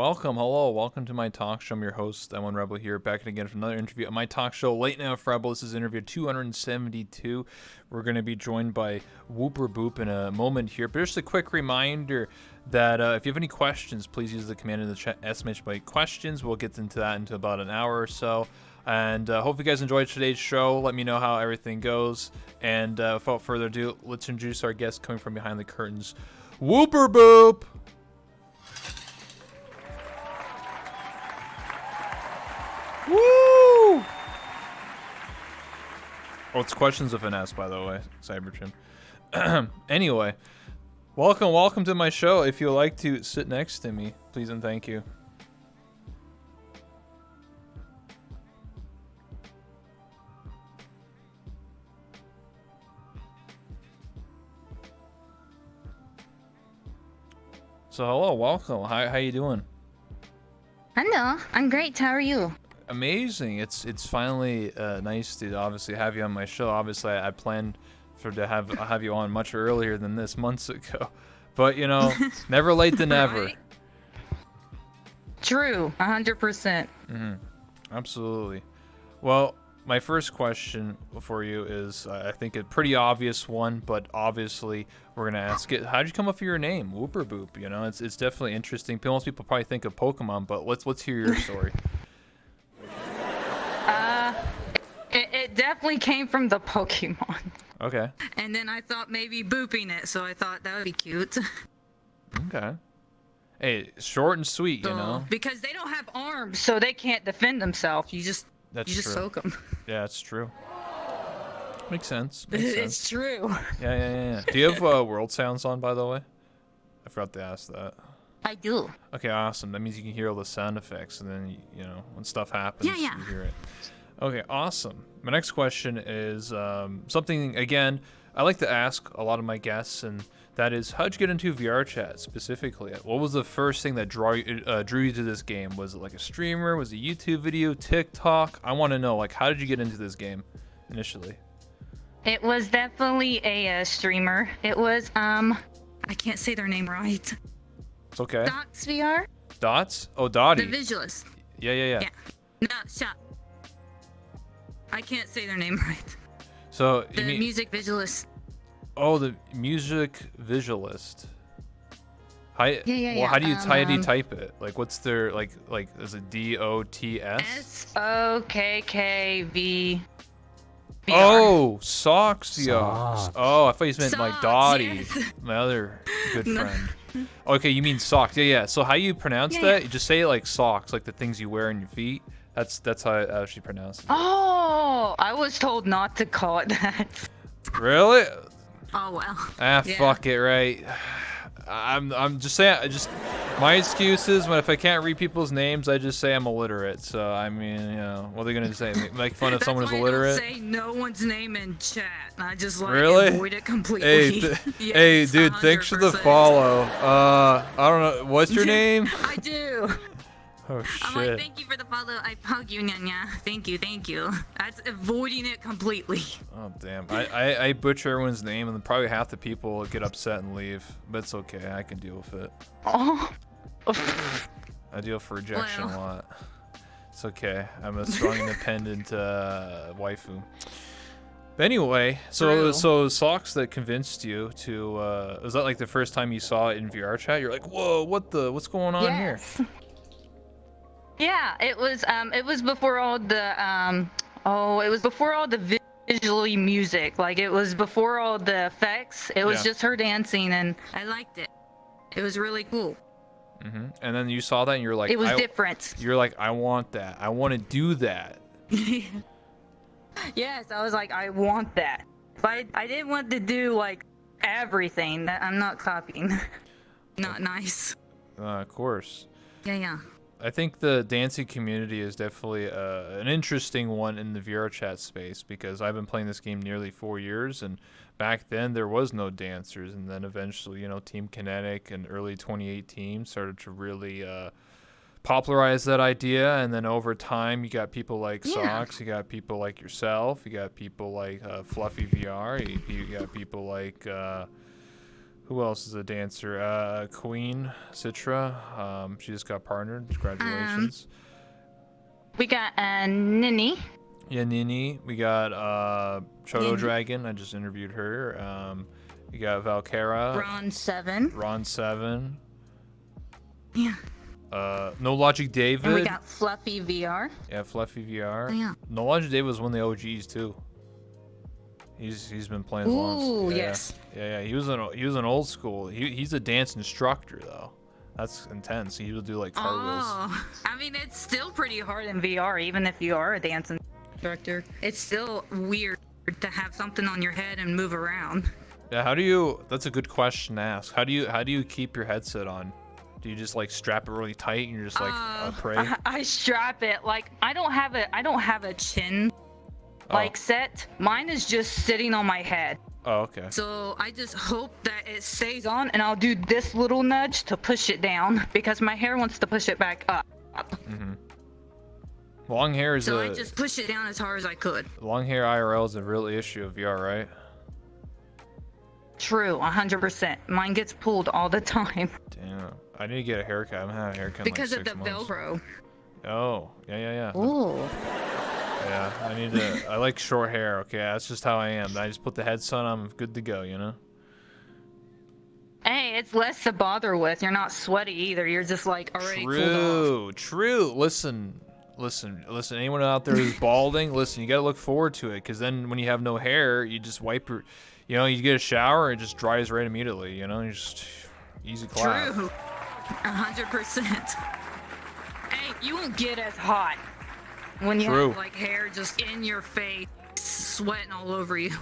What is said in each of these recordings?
Welcome to my talk show. I'm your host, M1 Rebel here, back again for another interview on my talk show, Late Night with Rebel. This is interview 272. We're going to be joined by WooperBoop in a moment here, but just a quick reminder that if you have any questions, please use the command in the chat, !by questions. We'll get into that into about an hour or so. And hope you guys enjoyed today's show. Let me know how everything goes. And without further ado, let's introduce our guest coming from behind the curtains, WooperBoop. Woo! Oh, it's questions of finesse, by the way, Cybertrim. Anyway, welcome to my show. If you'd like to sit next to me, please and thank you. So hello, welcome. How you doing? Hello, I'm great. How are you? Amazing. It's finally nice to obviously have you on my show. Obviously, I planned to have you on much earlier than this, months ago. But you know, never late than never. Right? True, 100%. Absolutely. Well, my first question for you is, I think a pretty obvious one, but obviously we're gonna ask it. How'd you come up with your name, WooperBoop? You know, it's definitely interesting. Most people probably think of Pokemon, but let's hear your story. It definitely came from the Pokemon. Okay. And then I thought maybe booping it, so I thought that would be cute. Okay. Hey, short and sweet, you know. Because they don't have arms, so they can't defend themselves. You just soak them. Yeah, it's true. Makes sense. It's true. Yeah. Do you have world sounds on, by the way? I forgot to ask that. I do. Okay, awesome. That means you can hear all the sound effects, and then you know when stuff happens, you hear it. Okay, awesome. My next question is something, again, I like to ask a lot of my guests, and that is, how'd you get into VR chat specifically? What was the first thing that drew you to this game? Was it like a streamer? Was it a YouTube video? TikTok? I want to know, like, how did you get into this game initially? It was definitely a streamer. It was, I can't say their name right. It's okay. Dots VR? Dots? Oh, Dottie. The visualist. Yeah. No, shut. I can't say their name right. So the music visualist. Oh, the music visualist. Yeah. Well, how do you type it? Like, what's their like? Is it DOTS? SOKKV. Oh, Socks VR. Socks. Oh, I thought you meant like Dottie, yes. my other good friend. Okay, you mean socks? Yeah. So how you pronounce that? You just say it like socks, like the things you wear on your feet. That's how I actually pronounce it. Oh, I was told not to call it that. Really? Oh well. Fuck it, right? I'm just saying. My excuse is if I can't read people's names, I just say I'm illiterate. So I mean, you know, what are they gonna say? Make fun of someone who's illiterate? I don't say no one's name in chat. I just avoid it completely. Hey, dude, 100%. Thanks for the follow. I don't know. What's your name? I do. Oh shit. I'm like, thank you for the follow. I hug you, Nyanya. Thank you. That's avoiding it completely. Oh damn. I butcher everyone's name, and then probably half the people get upset and leave. But it's okay. I can deal with it. Oh. I deal with rejection a lot. It's okay. I'm a strong, independent waifu. But anyway, so socks that convinced you to was that like the first time you saw it in VR chat? You're like, whoa, what's going on here? Yeah, it was before all the it was before all the visually music. Like, it was before all the effects. It was just her dancing, and I liked it. It was really cool. And then you saw that, and you're like, it was different. You're like, I want that. I want to do that. Yes, I was like, I want that. But I didn't want to do like everything. That I'm not copying. Not nice. Of course. Yeah. I think the dancing community is definitely an interesting one in the VR chat space, because I've been playing this game nearly 4 years, and back then there was no dancers, and then eventually, you know, Team Kinetic and early 2018 started to really popularize that idea, and then over time you got people like Socks, you got people like yourself, you got people like Fluffy VR, you got people like Who else is a dancer? Queen Citra. She just got partnered. Congratulations. We got Nini. Yeah, Nini. We got Chodo Dragon. I just interviewed her. We got Valkyra. Ron 7. Yeah. No Logic David. And we got Fluffy VR. Yeah, Fluffy VR. Oh, yeah. No Logic David was one of the OGs too. He's been playing long. Ooh, yes. Yeah. He was an old school. He's a dance instructor though. That's intense. He would do like cartwheels. Oh, I mean, it's still pretty hard in VR, even if you are a dance instructor. It's still weird to have something on your head and move around. Yeah, that's a good question to ask. How do you keep your headset on? Do you just like strap it really tight and you're just like pray? I strap it like I don't have a chin like set. Mine is just sitting on my head. Oh, okay. So I just hope that it stays on, and I'll do this little nudge to push it down because my hair wants to push it back up. Mm-hmm. Long hair is I just push it down as hard as I could. Long hair IRL is a real issue of VR, right? True, 100%. Mine gets pulled all the time. Damn. I need to get a haircut. I haven't had a haircut because in like 6 months. of the Velcro. Oh, yeah. Ooh. Yeah, I like short hair, okay? That's just how I am. I just put the headset on, I'm good to go, you know? Hey, it's less to bother with. You're not sweaty either. You're just like already cooled off. True. Listen. Anyone out there who's balding, listen, you gotta look forward to it, because then when you have no hair, you just wipe your, you get a shower, it just dries right immediately, you just easy clap. True. 100%. Hey, you won't get as hot when you have like hair just in your face, sweating all over you.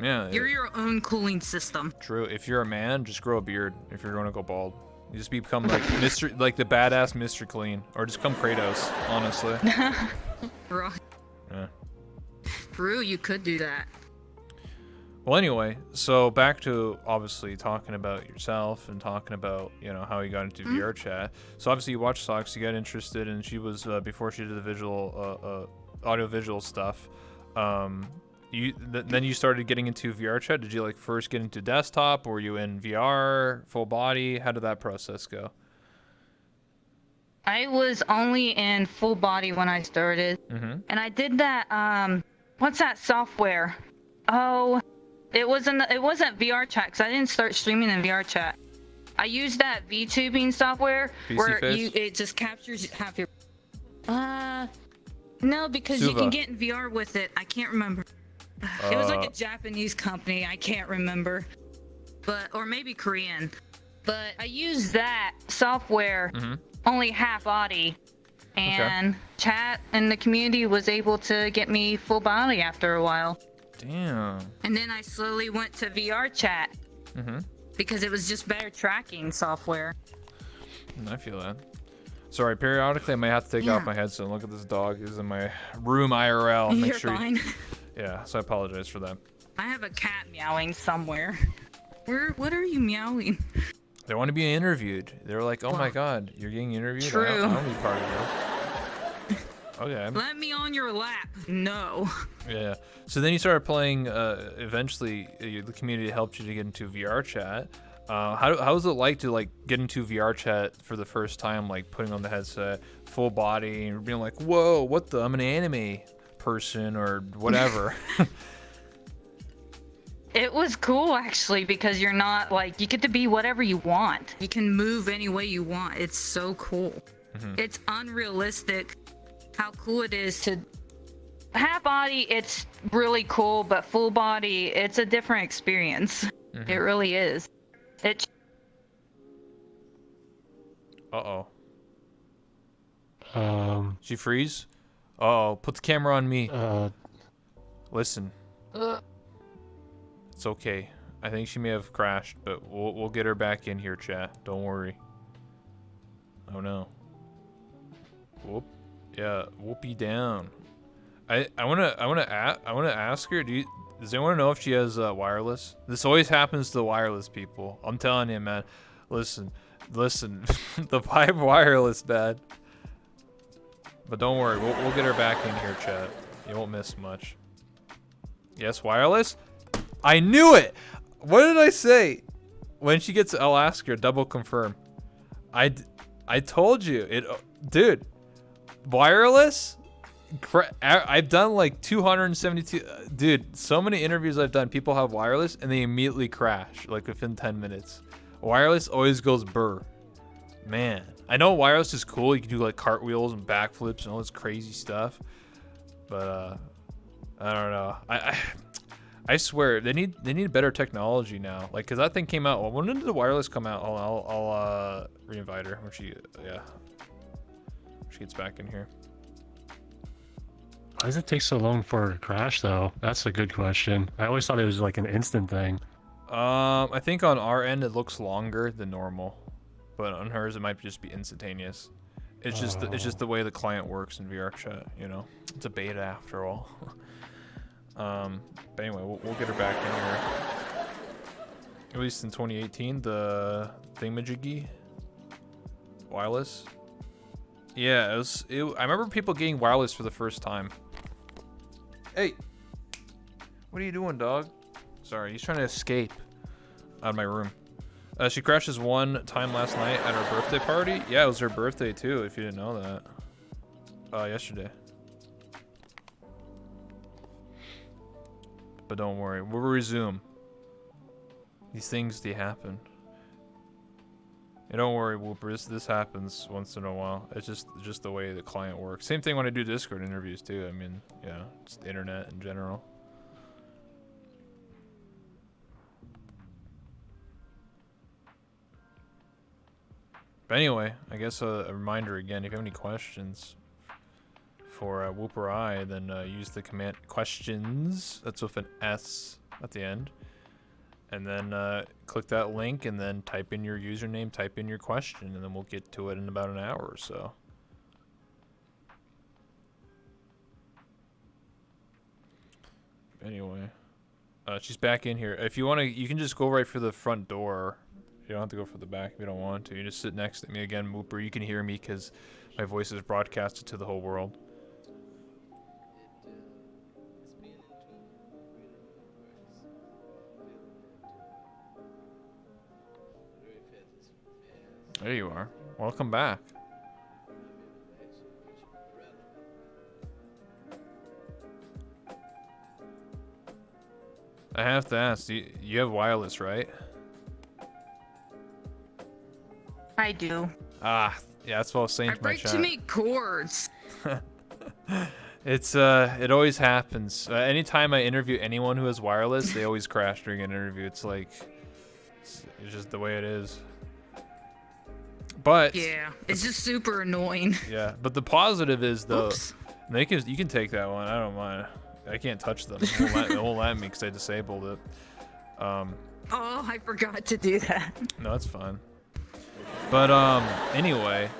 Yeah. You're your own cooling system. True. If you're a man, just grow a beard. If you're going to go bald, you just become like like the badass Mr. Clean, or just become Kratos. Honestly. Right. Yeah. True. You could do that. Well, anyway, so back to obviously talking about yourself and talking about how you got into VR chat. So obviously you watched Socks, you got interested, and she was before she did the visual, audio-visual stuff. Then you started getting into VR chat. Did you like first get into desktop, or were you in VR, full body? How did that process go? I was only in full body when I started, and I did that. What's that software? Oh. It wasn't VR chat, because I didn't start streaming in VR chat. I used that VTubing software where it just captures half your. No, because you can get in VR with it. I can't remember. It was like a Japanese company. I can't remember, or maybe Korean. But I used that software only half body, and chat and the community was able to get me full body after a while. Damn. And then I slowly went to VR chat because it was just better tracking software. I feel that. Sorry, periodically I might have to take off my headset and look at this dog. He's in my room IRL. You're fine. Yeah, so I apologize for that. I have a cat meowing somewhere. What are you meowing? They want to be interviewed. They're like, oh my god, you're getting interviewed? True. I don't be part of this. Okay. Let me on your lap. No. Yeah. So then you started playing. Eventually, the community helped you to get into VR chat. How was it like to get into VR chat for the first time, like putting on the headset, full body, and being like, "Whoa, what the? I'm an anime person or whatever." It was cool actually, because you're not you get to be whatever you want. You can move any way you want. It's so cool. It's unrealistic how cool it is to half body. It's really cool, but full body, it's a different experience. It really is. She freeze? Uh-oh, put the camera on me. Listen. It's okay. I think she may have crashed, but we'll get her back in here, chat. Don't worry. Oh no. Whoop. Yeah, whoopee down. I wanna ask her. Does anyone know if she has wireless? This always happens to the wireless people. I'm telling you, man. Listen. The Vibe wireless, bad. But don't worry, we'll get her back in here, chat. You won't miss much. Yes, wireless. I knew it. What did I say? when she gets, I'll ask her, double confirm. I told you it, dude. Wireless. I've done like 272. Dude, so many interviews I've done. People have wireless and they immediately crash like within 10 minutes. Wireless always goes burr. Man, I know wireless is cool. You can do like cartwheels and backflips and all this crazy stuff. But I don't know. I swear they need better technology now. Like, cause that thing came out. Well, when did the wireless come out? I'll re-invite her when she gets back in here. Why does it take so long for it to crash though? That's a good question. I always thought it was like an instant thing. I think on our end it looks longer than normal, but on hers it might just be instantaneous. It's just the way the client works in VR chat. You know, it's a beta after all. But anyway, we'll get her back in here. At least in 2018, the thingamajiggy wireless. Yeah, I remember people getting wireless for the first time. Hey, what are you doing, dog? Sorry, he's trying to escape out of my room. She crashes one time last night at our birthday party. Yeah, it was her birthday too, if you didn't know that. Yesterday. But don't worry, we'll resume. These things, they happen. And don't worry, Wooper, this happens once in a while. It's just the way the client works. Same thing when I do Discord interviews too. I mean, yeah, it's the internet in general. But anyway, I guess a reminder again, if you have any questions for Wooper I, then use the command questions, that's with an S at the end. And then click that link and then type in your username, type in your question, and then we'll get to it in about an hour or so. Anyway, she's back in here. If you want to, you can just go right for the front door. You don't have to go for the back if you don't want to. You just sit next to me again, Wooper. You can hear me because my voice is broadcasted to the whole world. There you are. Welcome back. I have to ask, you have wireless, right? I do. Ah, yeah, that's what I was saying I to my break chat. too many cords. It always happens. Anytime I interview anyone who has wireless, they always crash during an interview. It's like, it's just the way it is. But yeah, it's just super annoying. Yeah, but the positive is though, Oops. you can take that one. I don't mind. I can't touch them. It won't let me because I disabled it. Oh, I forgot to do that. No, it's fine. But anyway,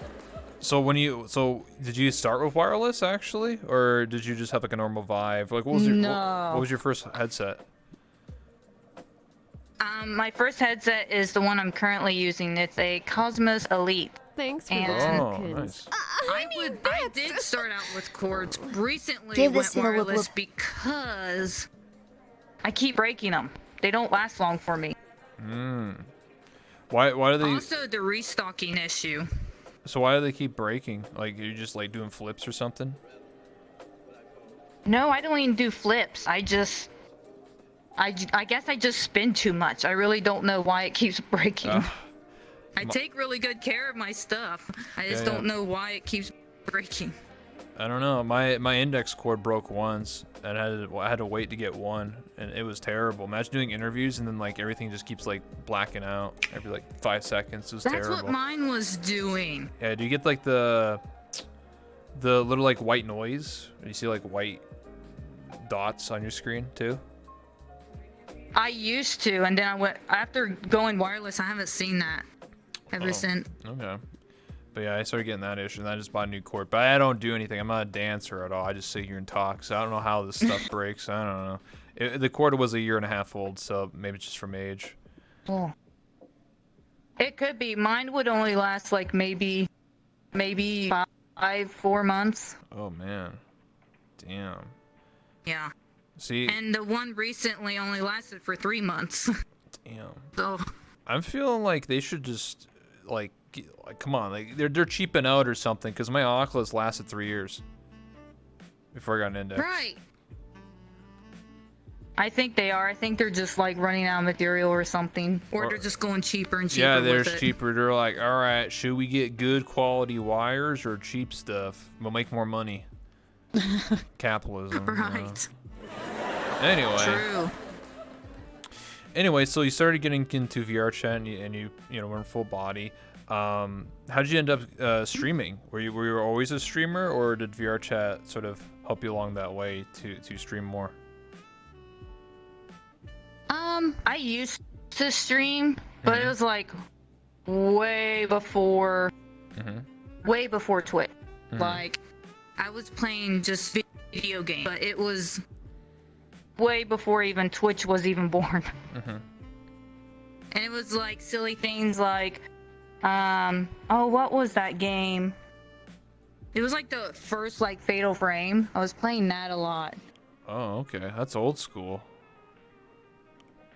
so did you start with wireless actually, or did you just have like a normal Vive? Like, what was your first headset? My first headset is the one I'm currently using. It's a Cosmos Elite. Thanks for And the Oh, tokens. nice. I did start out with cords. Recently Give went this to the wireless WooperBoop. because I keep breaking them. They don't last long for me. Why do they? Also, the restocking issue. So why do they keep breaking? Like, you're just like doing flips or something? No, I don't even do flips. I guess I just spin too much. I really don't know why it keeps breaking. I take really good care of my stuff. I just don't know why it keeps breaking. I don't know. My index cord broke once, and I had to wait to get one, and it was terrible. Imagine doing interviews and then like everything just keeps like blacking out every like 5 seconds. It was terrible. That's what mine was doing. Yeah. Do you get like the little like white noise? You see like white dots on your screen too? I used to, and then I went after going wireless. I haven't seen that ever since. Okay. But yeah, I started getting that issue, and I just bought a new cord. But I don't do anything. I'm not a dancer at all. I just sit here and talk. So I don't know how this stuff breaks. I don't know. The cord was 1.5 years old, so maybe it's just from age. Oh. It could be. Mine would only last like maybe 4 months. Oh man, damn. Yeah. See. And the one recently only lasted for 3 months. Damn. So. I'm feeling like they should just like come on, like they're cheaping out or something, because my Oculus lasted 3 years before I got an index. Right. I think they are. I think they're just like running out of material or something, or they're just going cheaper and cheaper. Yeah, they're cheaper. They're like, all right, should we get good quality wires or cheap stuff? We'll make more money. Capitalism. Right. Anyway. True. Anyway, so you started getting into VR chat, and you were in full body. How did you end up streaming? Were you always a streamer, or did VR chat sort of help you along that way to stream more? I used to stream, but it was like way before Twitch. Like, I was playing just video games, but it was way before even Twitch was even born. And it was like silly things like, what was that game? It was like the first like Fatal Frame. I was playing that a lot. Oh, okay, that's old school.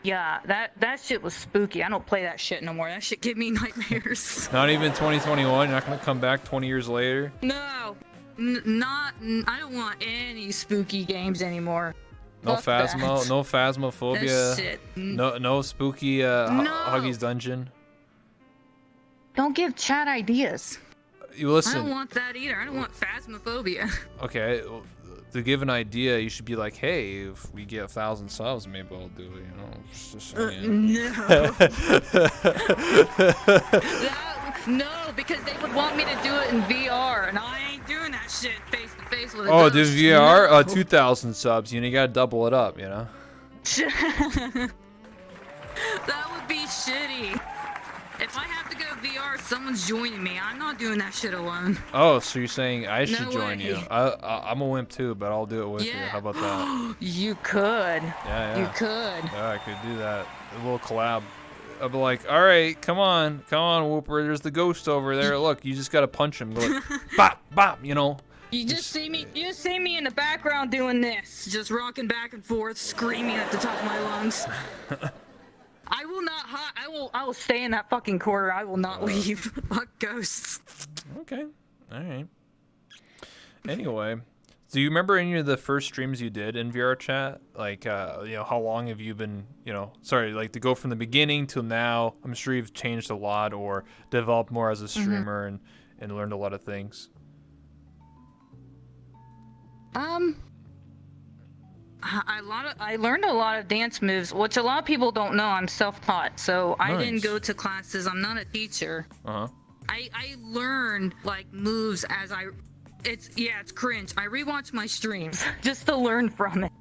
Yeah, that shit was spooky. I don't play that shit no more. That shit give me nightmares. Not even 2021. You're not gonna come back 20 years later. No, I don't want any spooky games anymore. No Fuck Phasmo, that. no Phasmophobia. That shit. No spooky Huggy's Dungeon. Don't give chat ideas. You listen. I don't want that either. I don't want Phasmophobia. Okay, well, to give an idea, you should be like, hey, if we get 1,000 subs, maybe I'll do it. Just saying. No. No, because they would want me to do it in VR, and I ain't doing that shit face to face with a Oh, ghost. do VR? No. 2,000 subs. You gotta double it up. That would be shitty. If I have to go VR, someone's joining me. I'm not doing that shit alone. Oh, so you're saying I should No join way. you? I'm a wimp too, but I'll do it with you. How about that? You could. Yeah. You could. Yeah, I could do that. A little collab. I'll be like, all right, come on, Whooper. There's the ghost over there. Look, you just gotta punch him. Go like, bop, bop. You just see me in the background doing this, just rocking back and forth, screaming at the top of my lungs. I will not I will stay in that fucking corner. I will not leave. Fuck ghosts. Okay. All right. Anyway, do you remember any of the first streams you did in VR chat? Like, how long have you been, like to go from the beginning till now? I'm sure you've changed a lot or developed more as a streamer and learned a lot of things. I learned a lot of dance moves, which a lot of people don't know. I'm self-taught, so Nice. I didn't go to classes. I'm not a teacher. I learned like moves as it's cringe. I rewatch my streams just to learn from it.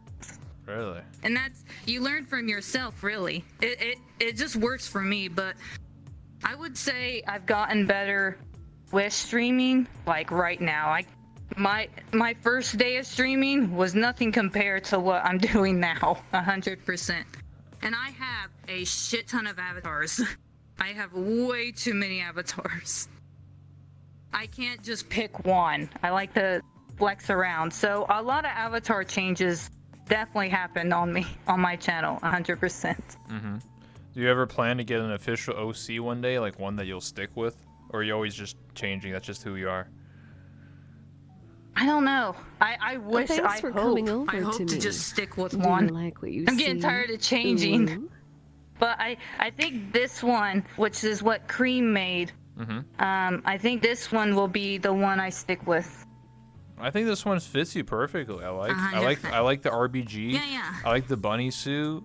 Really? And you learn from yourself, really. It just works for me, but I would say I've gotten better with streaming like right now. My first day of streaming was nothing compared to what I'm doing now, 100%. And I have a shit ton of avatars. I have way too many avatars. I can't just pick one. I like to flex around. So a lot of avatar changes definitely happened on my channel, 100%. Do you ever plan to get an official OC one day, like one that you'll stick with? Or are you always just changing? That's just who you are? I don't know. I wish I hope to just stick with Do one. you like what you I'm getting see? tired of changing. Ooh. But I think this one, which is what Cream made, I think this one will be the one I stick with. I think this one fits you perfectly. I like the RBG. Yeah. I like the bunny suit.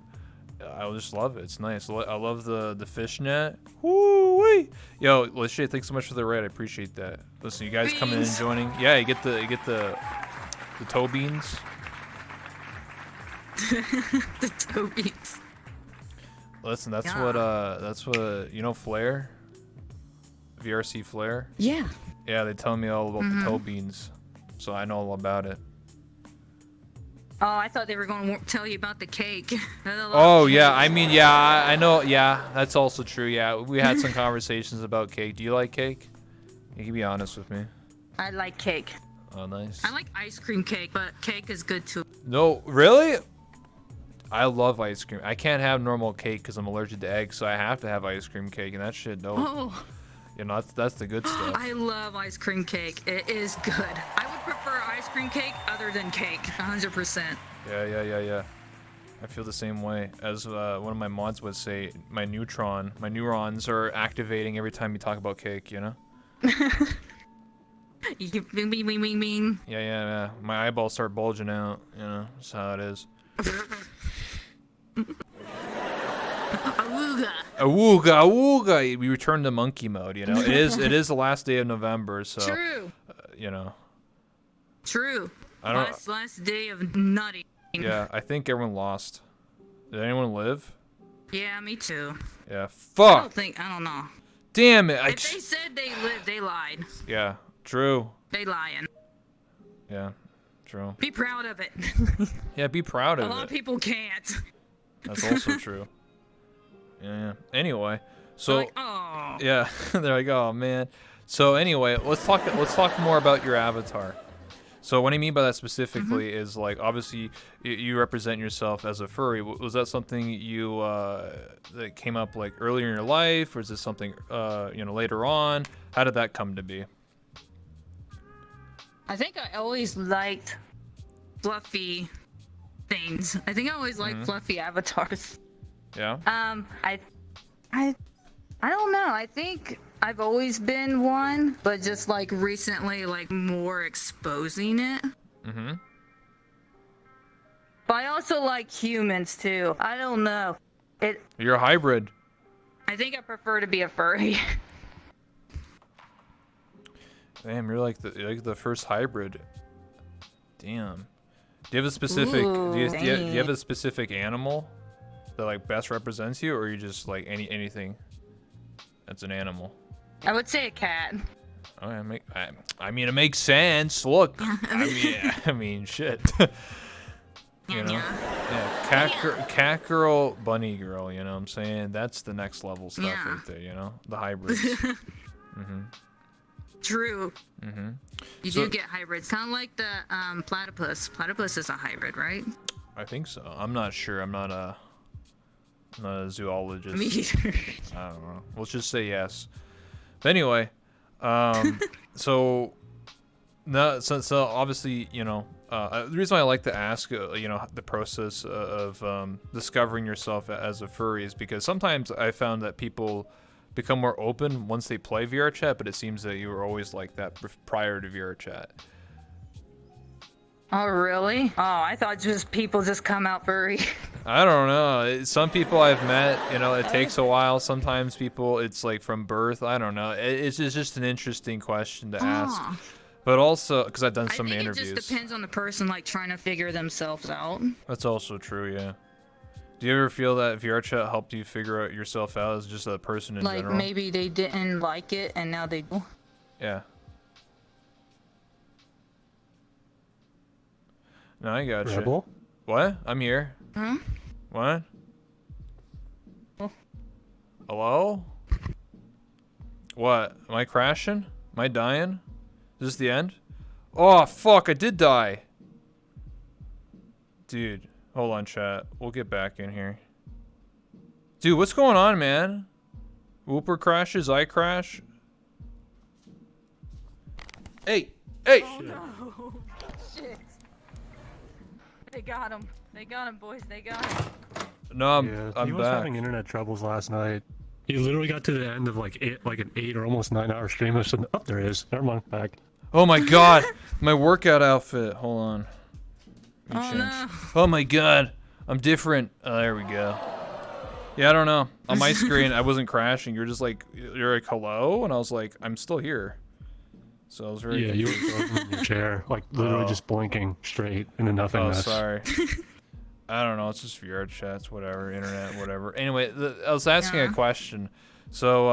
I just love it. It's nice. I love the fishnet. Woo-wee. Yo, Lachey, thanks so much for the raid. I appreciate that. Listen, you guys coming in and joining. Yeah, you get the toe beans. The toe beans. Listen, that's what Flare? VRC Flare? Yeah. Yeah, they tell me all about the toe beans. So I know all about it. Oh, I thought they were going to tell you about the cake. Oh, yeah. I mean, yeah, I know. Yeah, that's also true. Yeah, we had some conversations about cake. Do you like cake? You can be honest with me. I like cake. Oh, nice. I like ice cream cake, but cake is good too. No, really? I love ice cream. I can't have normal cake because I'm allergic to eggs, so I have to have ice cream cake, and that shit, no. Oh. You know, that's the good stuff. I love ice cream cake. It is good. I would prefer ice cream cake other than cake, 100%. Yeah. I feel the same way. As one of my mods would say, my neurons are activating every time you talk about cake, you know? Bing, bing, bing, bing, bing. Yeah. My eyeballs start bulging out, you know? That's how it is. Awooga. We return to monkey mode, you know? It is the last day of November, so... True. You know. True. I don't... Last day of nutting. Yeah, I think everyone lost. Did anyone live? Yeah, me too. Yeah, fuck! I don't know. Damn it! If they said they lived, they lied. Yeah, true. They lying. Yeah, true. Be proud of it. Yeah, be proud of it. A lot of people can't. That's also true. Yeah. Anyway, so Like, oh. yeah, there I go, man. So anyway, let's talk more about your avatar. So what I mean by that specifically is like obviously you represent yourself as a furry. Was that something you that came up like earlier in your life, or is this something later on? How did that come to be? I think I always liked fluffy things. I think I always liked fluffy avatars. Yeah. I don't know. I think I've always been one, but just like recently, like more exposing it. Mm-hmm. But I also like humans too. I don't know. You're a hybrid. I think I prefer to be a furry. Damn, you're like the first hybrid. Damn. Do you have a specific? Do you have a specific animal that like best represents you, or are you just like anything that's an animal? I would say a cat. Oh, I mean, it makes sense. Look, I mean, shit. You know, yeah, cat girl, bunny girl. You know what I'm saying? That's the next level stuff right there. You know, the hybrids. True. You So- do get hybrids, kind of like the platypus. Platypus is a hybrid, right? I think so. I'm not sure. I'm not a zoologist. Me either. I don't know. Let's just say yes. But anyway, so obviously, you know, the reason why I like to ask, you know, the process of discovering yourself as a furry is because sometimes I found that people become more open once they play VR chat, but it seems that you were always like that prior to VR chat. Oh, really? Oh, I thought just people just come out furry. I don't know. Some people I've met, you know, it takes a while. Sometimes people, it's like from birth. I don't know. It's just an interesting question to ask. But also, because I've done so many interviews. It just depends on the person, like, trying to figure themselves out. That's also true, yeah. Do you ever feel that VR chat helped you figure out yourself out as just a person in general? Like, maybe they didn't like it, and now they do. Yeah. No, I got you. Rebel? What? I'm here. Huh? What? Oh. Hello? What? Am I crashing? Am I dying? Is this the end? Oh, fuck, I did die. Dude, hold on, chat. We'll get back in here. Dude, what's going on, man? Wooper crashes, I crash. Hey! Hey! Oh, no. Shit. They got him. They got him, boys. They got him. No, He was back. having internet troubles last night. He literally got to the end of like an 8 or almost 9-hour stream. I said, "Oh, there it is. Never mind, back." Oh my god, my workout outfit. Hold on. Let me Oh, change. no. Oh my god, I'm different. Oh, there we go. Yeah, I don't know. On my screen, I wasn't crashing. You're just like, you're like, hello? And I was like, I'm still here. So I was very You confused. were in your chair, like literally just blinking straight into nothingness. Oh, sorry. I don't know. It's just VR chats, whatever, internet, whatever. Anyway, I was asking a question. So,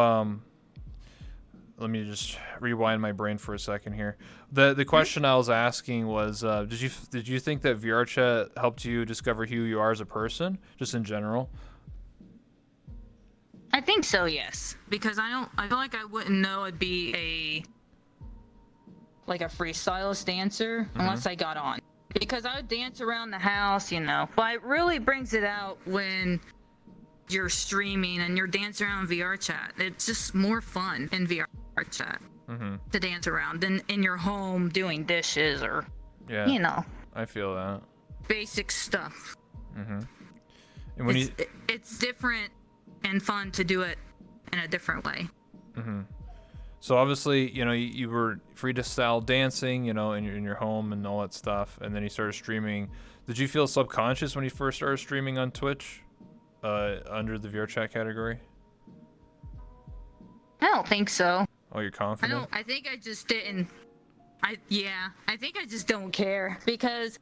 let me just rewind my brain for a second here. The question I was asking was, did you think that VR chat helped you discover who you are as a person, just in general? I think so, yes. Because I feel like I wouldn't know I'd be a freestylist dancer unless I got on. because I would dance around the house, you know. But it really brings it out when you're streaming and you're dancing around VR chat. It's just more fun in VR chat to dance around than in your home doing dishes or, you know, I feel that. basic stuff. And when It's different and fun to do it in a different way. So obviously, you know, you were freestyle dancing, you know, in your home and all that stuff, and then you started streaming. Did you feel subconscious when you first started streaming on Twitch, under the VR chat category? I don't think so. Oh, you're confident? I think I just didn't. I think I just don't care because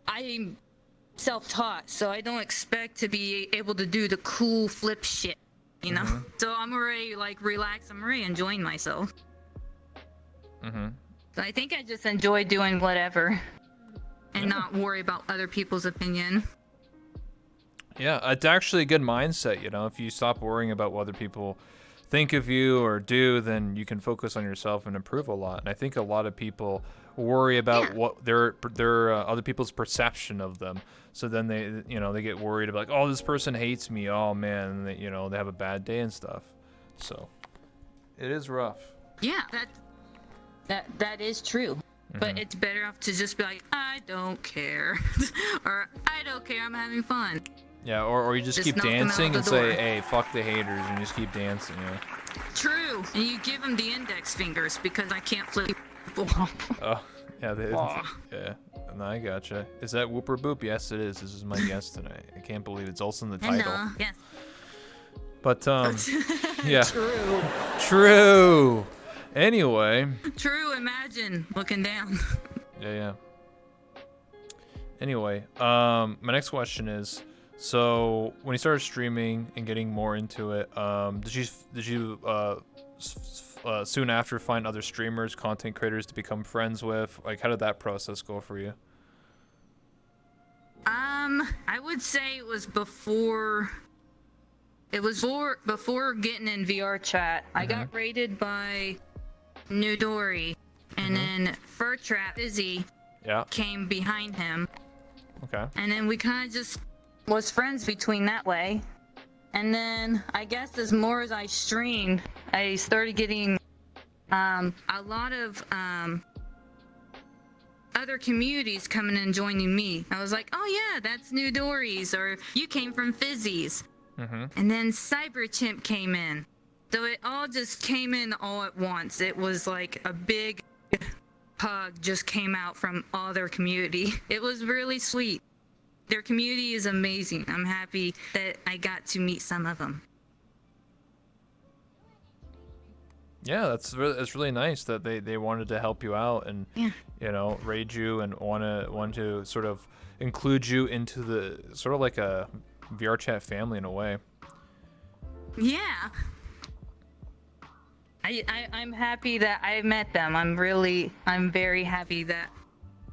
I'm self-taught, so I don't expect to be able to do the cool flip shit. You know, so I'm already like relaxed. I'm already enjoying myself. So I think I just enjoy doing whatever, and not worry about other people's opinion. Yeah, it's actually a good mindset. You know, if you stop worrying about what other people think of you or do, then you can focus on yourself and improve a lot. And I think a lot of people worry about what their other people's perception of them. So then they get worried about like, oh, this person hates me. Oh man, and they have a bad day and stuff. So it is rough. Yeah, that is true. But it's better off to just be like, I don't care, or I don't care. I'm having fun. Yeah, or you just keep dancing and say, hey, fuck the haters, and you just keep dancing. Yeah. True, and you give them the index fingers because I can't flip people off. Oh, yeah, yeah. No, I gotcha. Is that WooperBoop? Yes, it is. This is my guest tonight. I can't believe it's also in the title. Yes. But yeah. True. Anyway. True. Imagine looking down. Yeah. Anyway, my next question is, so when you started streaming and getting more into it, did you soon after find other streamers, content creators to become friends with? Like, how did that process go for you? I would say it was before getting in VR chat. I got raided by Nudori, and then Furry came behind him. Okay. And then we kind of just was friends between that way. And then I guess as more as I streamed, I started getting a lot of other communities coming and joining me. I was like, oh yeah, that's New Dories, or you came from Fizzies. And then Cyberchimp came in. So it all just came in all at once. It was like a big hug just came out from all their community. It was really sweet. Their community is amazing. I'm happy that I got to meet some of them. Yeah, that's really nice that they wanted to help you out and raid you and want to sort of include you into the sort of like a VR chat family in a way. Yeah. I'm happy that I met them. I'm very happy that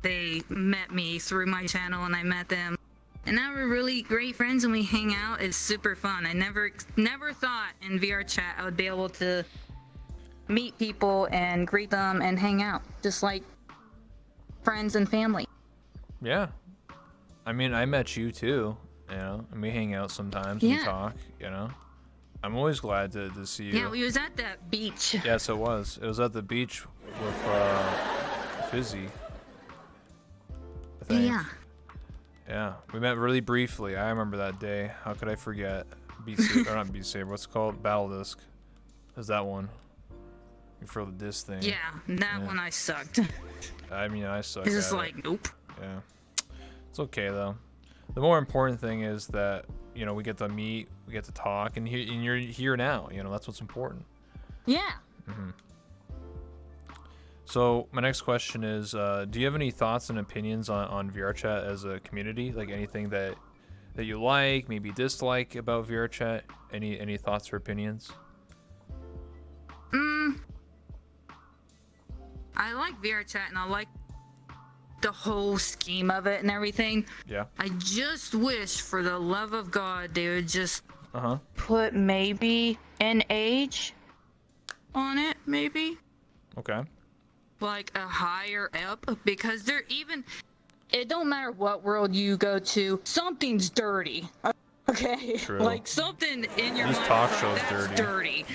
they met me through my channel and I met them. And now we're really great friends and we hang out. It's super fun. I never thought in VR chat I would be able to meet people and greet them and hang out just like friends and family. Yeah. I mean, I met you too, and we hang out sometimes and we talk, I'm always glad to see you. Yeah, we was at that beach. Yes, it was. It was at the beach with Fizzy, I think. Yeah, we met really briefly. I remember that day. How could I forget? Beat Saber, or not Beat Saber. What's it called? Battle Disc. Is that one? You throw the disc thing. Yeah, that one I sucked. I mean, I sucked. It's just like, nope. Yeah. It's okay though. The more important thing is that we get to meet, we get to talk, and you're here now. That's what's important. Yeah. So my next question is, do you have any thoughts and opinions on VR chat as a community? Like anything that you like, maybe dislike about VR chat? Any thoughts or opinions? I like VR chat and I like the whole scheme of it and everything. Yeah. I just wish, for the love of God, they would just Uh-huh. Put maybe an age on it, maybe. Okay. like a higher up, because they're even. It don't matter what world you go to, something's dirty. Okay, True. like something in your These mind talk is like, shows that's dirty.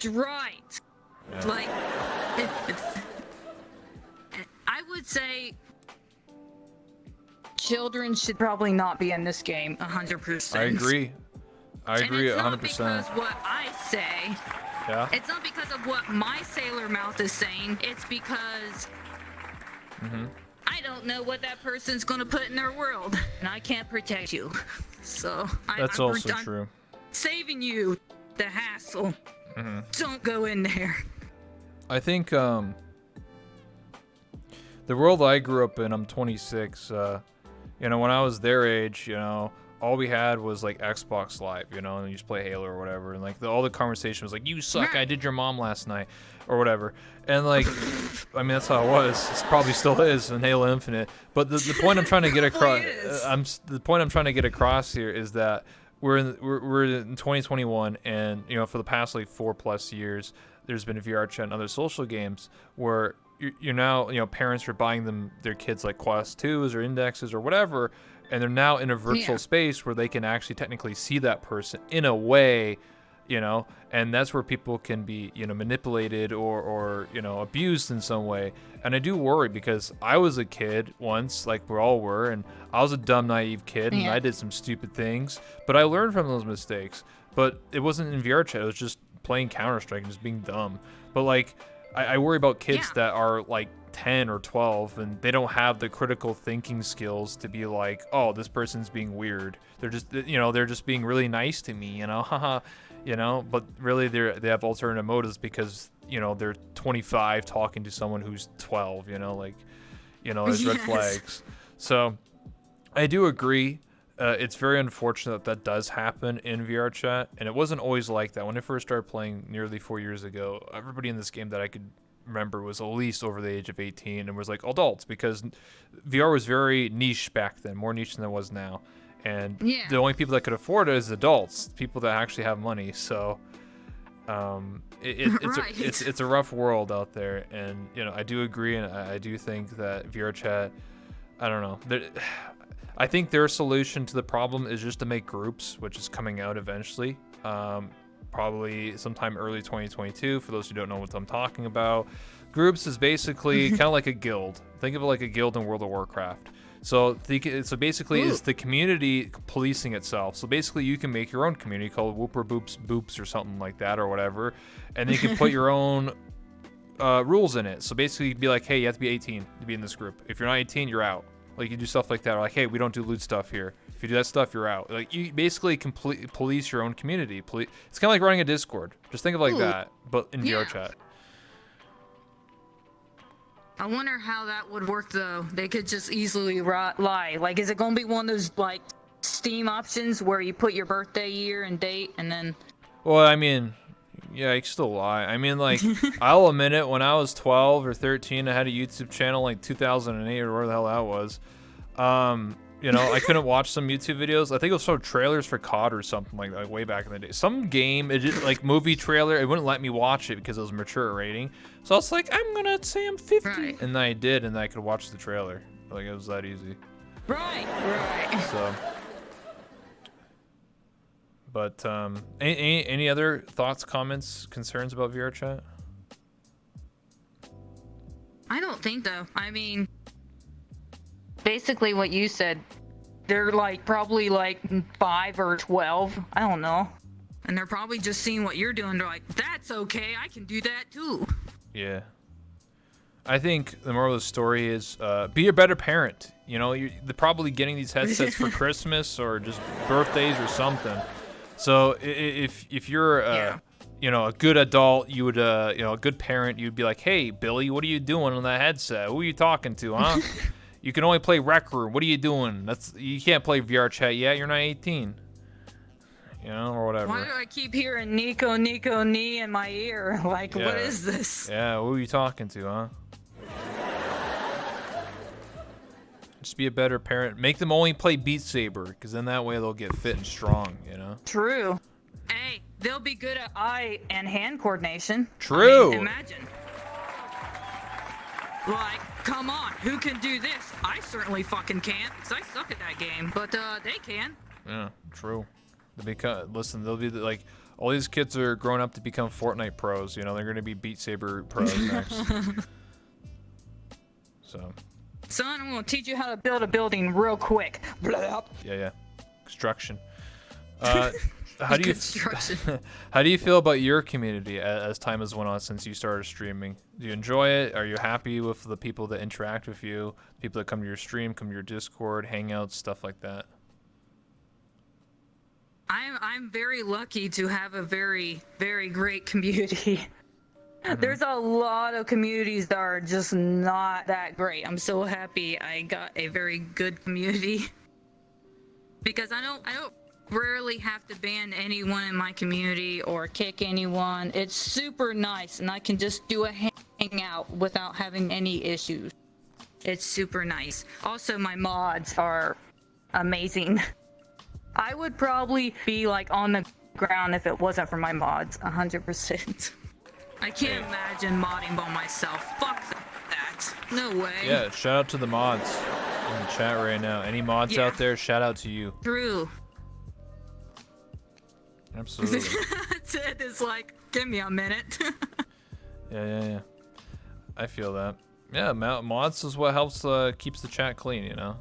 Right. Yeah. Like, I would say children should probably not be in this game 100%. I agree. I agree 100%. It's not because what I say. Yeah. It's not because of what my sailor mouth is saying. It's because I don't know what that person's gonna put in their world, and I can't protect you. So That's also true. Saving you the hassle. Don't go in there. I think the world I grew up in, I'm 26, you know, when I was their age, you know, all we had was like Xbox Live, you know, and you just play Halo or whatever, and like all the conversation was like, you suck, I did your mom last night, or whatever. And like, I mean, that's how it was. It probably still is in Halo Infinite. But the point I'm trying to get across, the point I'm trying to get across here is that we're in 2021, and you know, for the past like 4+ years, there's been VR chat and other social games where you're now, you know, parents are buying their kids like Quest 2s or Indexes or whatever, and they're now in a virtual space where they can actually technically see that person in a way, you know, and that's where people can be, you know, manipulated or you know, abused in some way. And I do worry because I was a kid once, like we all were, and I was a dumb, naive kid, and I did some stupid things, but I learned from those mistakes. But it wasn't in VR chat, it was just playing Counter-Strike and just being dumb. But like, I worry about kids that are like 10 or 12 and they don't have the critical thinking skills to be like, oh, this person's being weird. They're just, you know, they're just being really nice to me, you know, haha, you know, but really they have alternative motives because, you know, they're 25 talking to someone who's 12, you know, like, you know, there's red flags. So I do agree. It's very unfortunate that does happen in VR chat, and it wasn't always like that. When I first started playing nearly 4 years ago, everybody in this game that I could remember was at least over the age of 18 and was like adults, because VR was very niche back then, more niche than it was now. And the only people that could afford it is adults, people that actually have money. So it's a rough world out there, and you know, I do agree, and I do think that VR chat, I don't know, I think their solution to the problem is just to make groups, which is coming out eventually, probably sometime early 2022. For those who don't know what I'm talking about, groups is basically kind of like a guild. Think of it like a guild in World of Warcraft. So basically, it's the community policing itself. So basically, you can make your own community called WooperBoops or something like that, or whatever, and then you can put your own rules in it. So basically, you'd be like, hey, you have to be 18 to be in this group. If you're not 18, you're out. Like, you do stuff like that, or like, hey, we don't do loot stuff here. If you do that stuff, you're out. Like, you basically police your own community. It's kind of like running a Discord. Just think of it like that, but in VR chat. I wonder how that would work, though. They could just easily lie. Like, is it going to be one of those, like, Steam options where you put your birthday year and date, and then... Well, I mean, yeah, you can still lie. I mean, like, I'll admit it, when I was 12 or 13, I had a YouTube channel, like 2008 or where the hell that was. You know, I couldn't watch some YouTube videos. I think it was some trailers for COD or something like that, like way back in the day. Some game, like movie trailer, it wouldn't let me watch it because it was mature rating. So I was like, I'm gonna say I'm 50, and then I did, and then I could watch the trailer. Like, it was that easy. Right. So, but any other thoughts, comments, concerns about VR chat? I don't think though. I mean, basically what you said, they're like probably like 5 or 12. I don't know. And they're probably just seeing what you're doing. They're like, that's okay. I can do that too. Yeah. I think the moral of the story is be a better parent. You know, they're probably getting these headsets for Christmas or just birthdays or something. So if you're you know, a good adult, you would you know, a good parent, you'd be like, hey, Billy, what are you doing on that headset? Who are you talking to, huh? You can only play Rec Room. What are you doing? You can't play VR chat yet. You're not 18. You know, or whatever. Why do I keep hearing Nico, knee in my ear? Like, what is this? Yeah, who are you talking to, huh? Just be a better parent. Make them only play Beat Saber, because then that way they'll get fit and strong, you know? True. Hey, they'll be good at eye and hand coordination. True. I mean, imagine. Like, come on, who can do this? I certainly fucking can't, because I suck at that game. But they can. Yeah, true. Listen, they'll be like, all these kids are growing up to become Fortnite pros. You know, they're going to be Beat Saber pros next. So. Son, I'm gonna teach you how to build a building real quick. Blah. Yeah. Construction. How do you Construction. how do you feel about your community as time has went on since you started streaming? Do you enjoy it? Are you happy with the people that interact with you, people that come to your stream, come to your Discord, hangouts, stuff like that? I'm very lucky to have a very, very great community. There's a lot of communities that are just not that great. I'm so happy I got a very good community. Because I don't rarely have to ban anyone in my community or kick anyone. It's super nice, and I can just do a hangout without having any issues. It's super nice. Also, my mods are amazing. I would probably be like on the ground if it wasn't for my mods, 100%. I can't imagine modding by myself. Fuck that. No way. Yeah, shout out to the mods in the chat right now. Any mods out there, shout out to you. True. Absolutely. Ted is like, give me a minute. Yeah. I feel that. Yeah, mods is what helps keeps the chat clean, you know.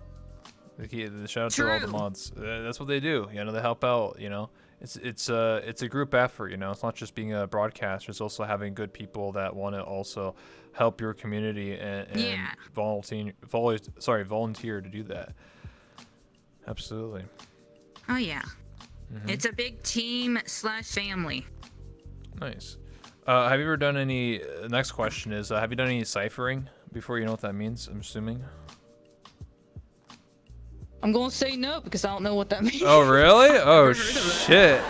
The shout out to all the mods. That's what they do. You know, they help out. You know, it's a group effort. You know, it's not just being a broadcaster. It's also having good people that want to also help your community and volunteer to do that. Absolutely. Oh yeah. It's a big team/family. Nice. Have you ever done any? Next question is: have you done any ciphering before? You know what that means? I'm assuming. I'm gonna say no because I don't know what that means. Oh really? Oh shit!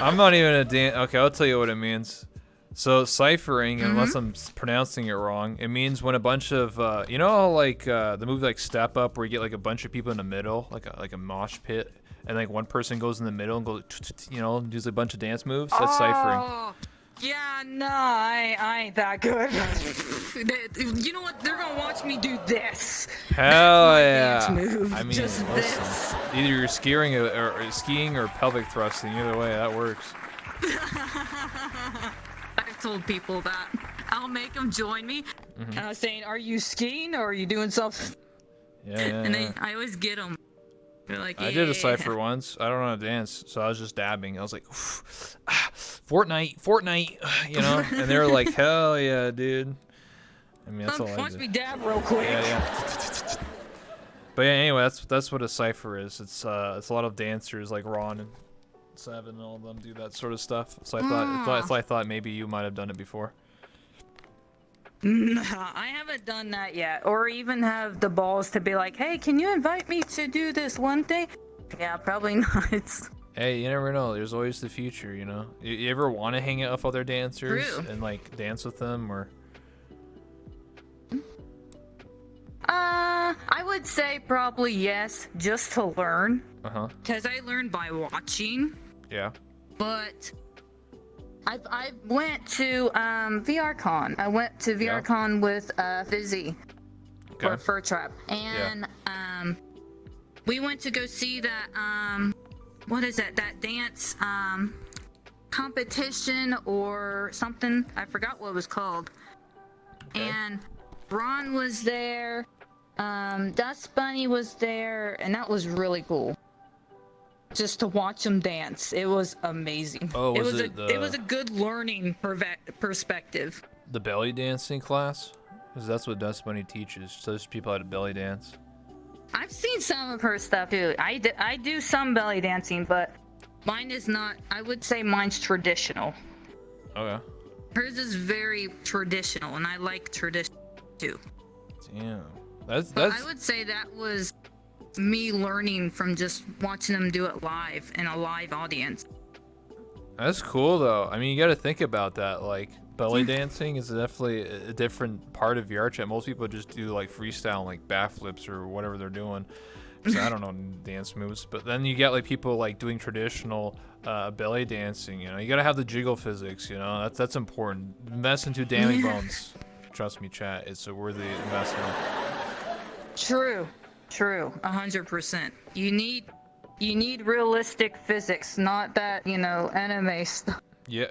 I'm not even a Dan. Okay, I'll tell you what it means. So ciphering, unless I'm pronouncing it wrong, it means when a bunch of you know how, like the movie like Step Up, where you get like a bunch of people in the middle, like a mosh pit, and like one person goes in the middle and goes, you know, does a bunch of dance moves. That's ciphering. Yeah, no, I ain't that good. You know what? They're gonna watch me do this. Hell yeah! Dance move. I mean, Just listen, this. either you're skiing or pelvic thrusting. Either way, that works. I've told people that. I'll make them join me. And I was saying, "Are you skiing or are you doing something?" Yeah. And I always get them. They're like, yeah. I did a cipher once. I don't know how to dance, so I was just dabbing. I was like, Fortnite, you know? And they were like, hell yeah, dude. I mean, that's all I did. Watch me dab real quick. Yeah. But yeah, anyway, that's what a cipher is. It's a lot of dancers like Ron and Seven and all of them do that sort of stuff. So I thought maybe you might have done it before. No, I haven't done that yet, or even have the balls to be like, hey, can you invite me to do this one thing? Yeah, probably not. Hey, you never know. There's always the future, you know? You ever want to hang out with other dancers and like dance with them, or? I would say probably yes, just to learn. Because I learned by watching. Yeah. But I went to VRCon. I went to VRCon with Fizzy for Fur Trap, and we went to go see that what is that dance competition or something. I forgot what it was called. And Ron was there, Dust Bunny was there, and that was really cool. Just to watch them dance, it was amazing. Oh, it was a good learning perspective. The belly dancing class? Because that's what Dust Bunny teaches. She teaches people how to belly dance. I've seen some of her stuff too. I do some belly dancing, but mine is not. I would say mine's traditional. Okay. Hers is very traditional, and I like tradition too. Damn. That's. I would say that was me learning from just watching them do it live in a live audience. That's cool though. I mean, you got to think about that. Like belly dancing is definitely a different part of VR chat. Most people just do like freestyle, like backflips or whatever they're doing. So I don't know dance moves, but then you get like people like doing traditional belly dancing. You know, you got to have the jiggle physics. You know, that's important. Invest into damning bones. trust me, chat, it's a worthy investment. True, 100%. You need realistic physics, not that, anime stuff. Yeah,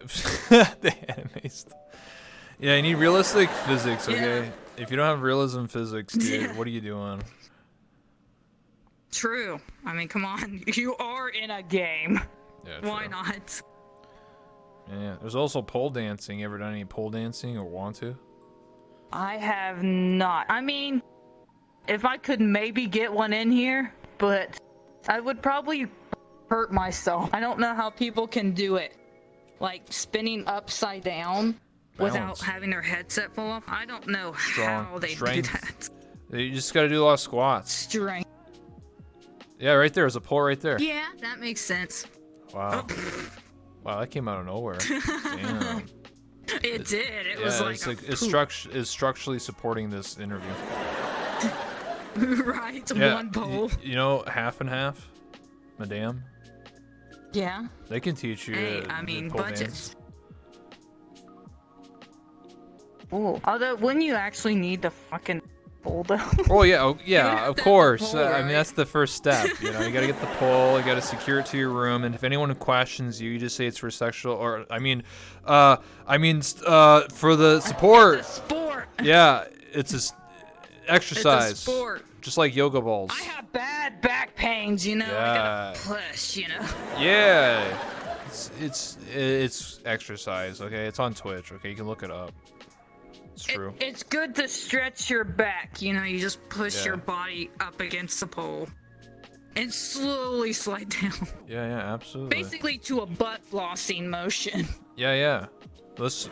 the anime stuff. Yeah, you need realistic physics, okay? Yeah. If you don't have realism physics, dude, what are you doing? True. I mean, come on. You are in a game. Yeah, Why true. not? Yeah, there's also pole dancing. You ever done any pole dancing or want to? I have not. I mean, if I could maybe get one in here, but I would probably hurt myself. I don't know how people can do it. Like spinning upside down without Balance. having their headset fall off. I don't know how they Strength. do that. You just gotta do a lot of squats. Strength. Yeah, right there. There's a pole right there. Yeah, that makes sense. Wow. Wow, that came out of nowhere. Damn. It did. It Yeah, was like, it's structurally supporting this interview. right, Yeah, one pole. You know, half and half, madame. Yeah. They can teach you. Hey, to I mean, pole budgets. dance. Ooh. Although, wouldn't you actually need the fucking pole though? Oh yeah, yeah, have of to have course. the pole, I mean, right? that's the first step. You know, you gotta get the pole. You gotta secure it to your room. And if anyone questions you, you just say it's for sexual, or for the support. It's a sport. Yeah, it's exercise. It's a sport. Just like yoga balls. I have bad back pains, I gotta push, Yeah, it's exercise. Okay, it's on Twitch. Okay, you can look it up. It's true. It's good to stretch your back, you just push your Yeah. body up against the pole and slowly slide down. Yeah, absolutely. Basically to a butt flossing motion. Yeah. Listen,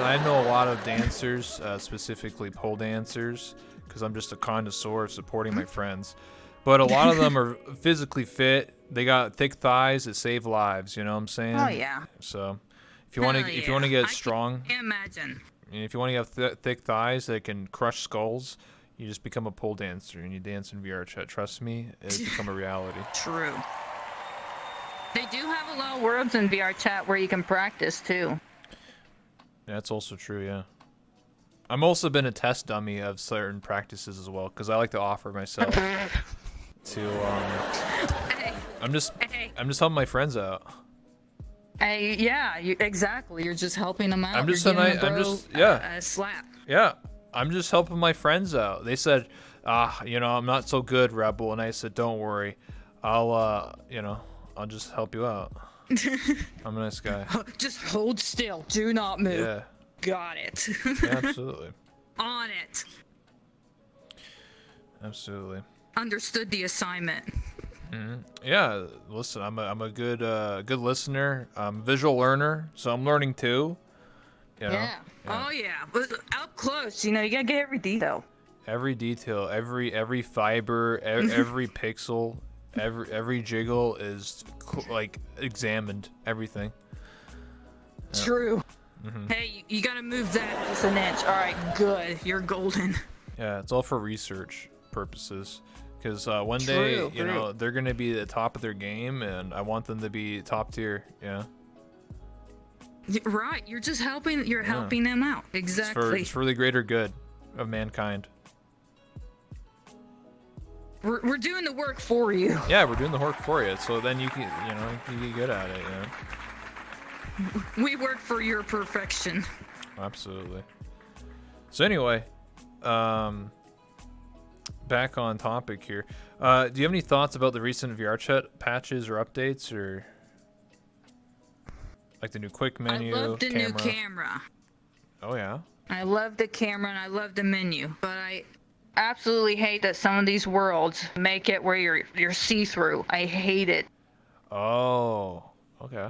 I know a lot of dancers, specifically pole dancers, because I'm just a connoisseur of supporting my friends. But a lot of them are physically fit. They got thick thighs that save lives. You know what I'm saying? Oh yeah. So, if you want to get strong, I can't imagine. and if you want to have thick thighs that can crush skulls, you just become a pole dancer and you dance in VR chat. Trust me, it's become a reality. True. They do have a lot of worlds in VR chat where you can practice too. That's also true. Yeah. I'm also been a test dummy of certain practices as well, because I like to offer myself to. Hey. I'm just helping my friends out. Hey, yeah, exactly. You're just helping them out. I'm just You're giving I'm a just bro yeah a slap. yeah. I'm just helping my friends out. They said, I'm not so good, Rebel, and I said, don't worry, I'll just help you out. I'm a nice guy. Just hold still. Do not move. Yeah. Got it. Yeah, absolutely. On it. Absolutely. Understood the assignment. Yeah, listen, I'm a good listener. I'm a visual learner, so I'm learning too. You know? Yeah. Oh yeah. But up close, you gotta get every detail. Every detail, every fiber, every pixel, every jiggle is examined. Everything. Yeah. True. Hey, you gotta move that just an inch. All right, good. You're golden. Yeah, it's all for research purposes. Because one day, True. they're gonna be the top of their game, and I want them to be top tier. Yeah. Right. You're just helping. You're helping them out. Exactly. It's for the greater good of mankind. We're doing the work for you. Yeah, we're doing the work for you, so then you can, you get good at it. We work for your perfection. Absolutely. So anyway, back on topic here. Do you have any thoughts about the recent VR chat patches or updates, or like the new quick menu? I love the new camera. Oh yeah. I love the camera and I love the menu, but I absolutely hate that some of these worlds make it where you're see-through. I hate it. Oh, okay.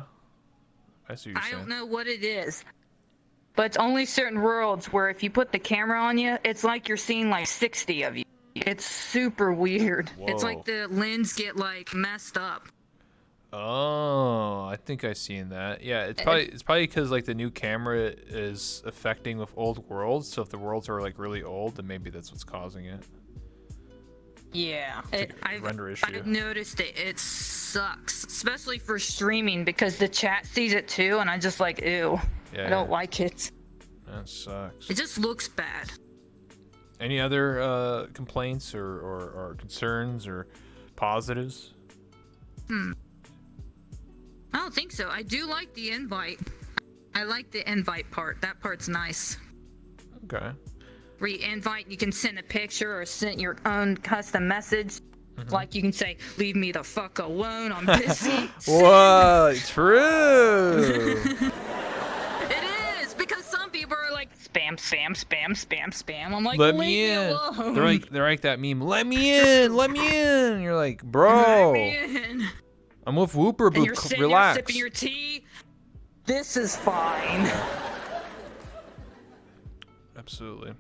I see what you're I saying. don't know what it is, but it's only certain worlds where if you put the camera on you, it's like you're seeing like 60 of you. It's super weird. It's Whoa. like the lens get like messed up. Oh, I think I've seen that. Yeah, it's probably because like the new camera is affecting with old worlds. So if the worlds are like really old, then maybe that's what's causing it. Yeah, Render issue. I've noticed it. It sucks, especially for streaming because the chat sees it too, and I'm just like, ew. Yeah, I don't like it. Yeah, That sucks. It just looks bad. Any other complaints or concerns or positives? I don't think so. I do like the invite. I like the invite part. That part's nice. Okay. Where you invite, you can send a picture or send your own custom message. Like you can say, "Leave me the fuck alone. I'm busy." Whoa, true. It is, because some people are like spam, spam, spam, spam, spam. I'm like, Let leave me in. alone. They're like that meme. Let me in. Let me in. You're like, bro. Let me in. I'm with And you're WooperBoop. sitting Relax. there sipping your tea. This is fine. Absolutely.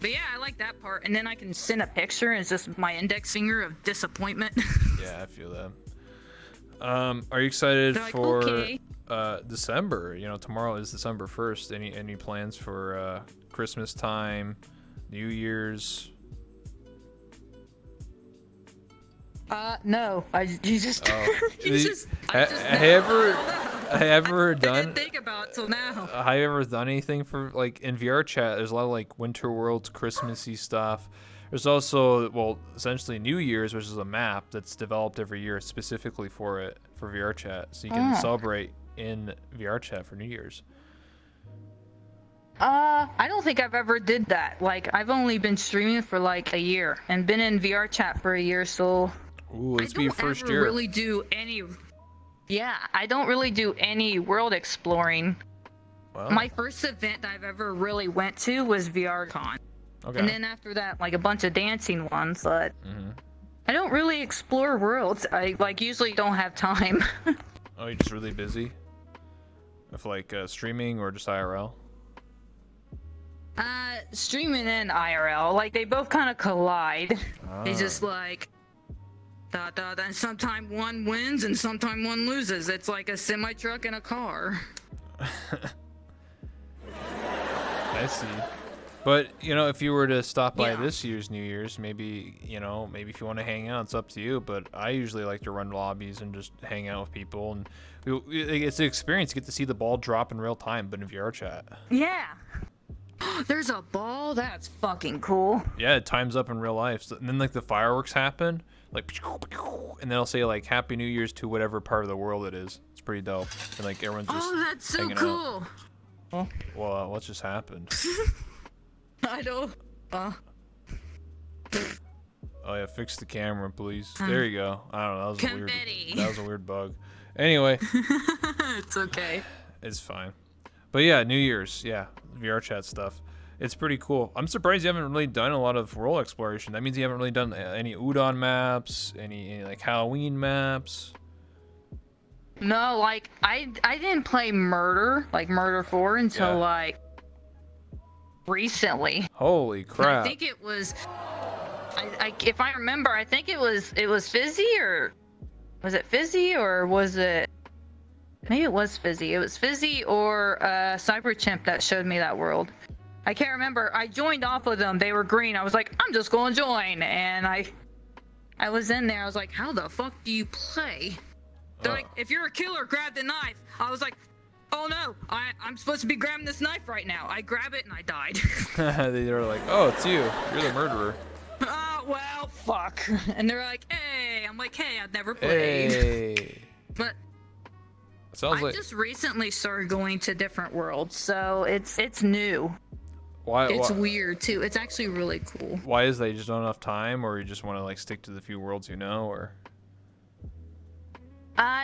But yeah, I like that part. And then I can send a picture and it's just my index finger of disappointment. Yeah, I feel that. Are you excited They're like, for okay. December? You know, tomorrow is December 1st. Any plans for Christmas time, New Year's? No. You just. Have you ever I done? didn't think about it till now. Have you ever done anything for like in VR chat? There's a lot of like Winter Worlds, Christmassy stuff. There's also, well, essentially New Year's, which is a map that's developed every year specifically for it for VR chat, so you can celebrate in VR chat for New Year's. I don't think I've ever did that. Like, I've only been streaming for like a year and been in VR chat for a year, so. Ooh, let's be your first I don't year. really do any. Yeah, I don't really do any world exploring. Wow. My first event I've ever really went to was VRCon. Okay. And then after that, like a bunch of dancing ones, but Mhm. I don't really explore worlds. I like usually don't have time. Oh, you're just really busy with like streaming or just IRL? Streaming and IRL, like they both kind of collide. They Ah. just like and sometimes one wins and sometimes one loses. It's like a semi truck and a car. I see. But, you know, if you were to stop by Yeah. this year's New Year's, maybe, you know, maybe if you want to hang out, it's up to you. But I usually like to run lobbies and just hang out with people. And it's an experience. You get to see the ball drop in real time, but in VR chat. Yeah. There's a ball? That's fucking cool. Yeah, it times up in real life. So, and then, like, the fireworks happen. Like, and then I'll say, like, Happy New Year's to whatever part of the world it is. It's pretty dope. And, like, everyone's just Oh, that's so hanging cool. out. Well, what just happened? I don't. Oh yeah, fix the camera, please. There you go. I don't know. That was Confetti. weird. That was a weird bug. Anyway, It's okay. it's fine. But yeah, New Year's, yeah, VR chat stuff. It's pretty cool. I'm surprised you haven't really done a lot of world exploration. That means you haven't really done any Udon maps, any like Halloween maps. No, like I didn't play Murder 4 until Yeah. like recently. Holy crap! I think it was. If I remember, I think it was Fizzy, or was it Fizzy, or was it? Maybe it was Fizzy. It was Fizzy or Cyber Chimp that showed me that world. I can't remember. I joined off of them. They were green. I was like, I'm just going to join, and I was in there. I was like, how the fuck do you play? They're like, if you're a killer, grab the knife. I was like, oh no, I'm supposed to be grabbing this knife right now. I grab it and I died. They were like, "Oh, it's you. You're the murderer." Oh, well, fuck. And they're like, hey. I'm like, hey, I've never played. Hey. But Sounds I like. just recently started going to different worlds, so it's new. Why? It's weird too. It's actually really cool. Why is that? You just don't have enough time, or you just want to like stick to the few worlds you know, or?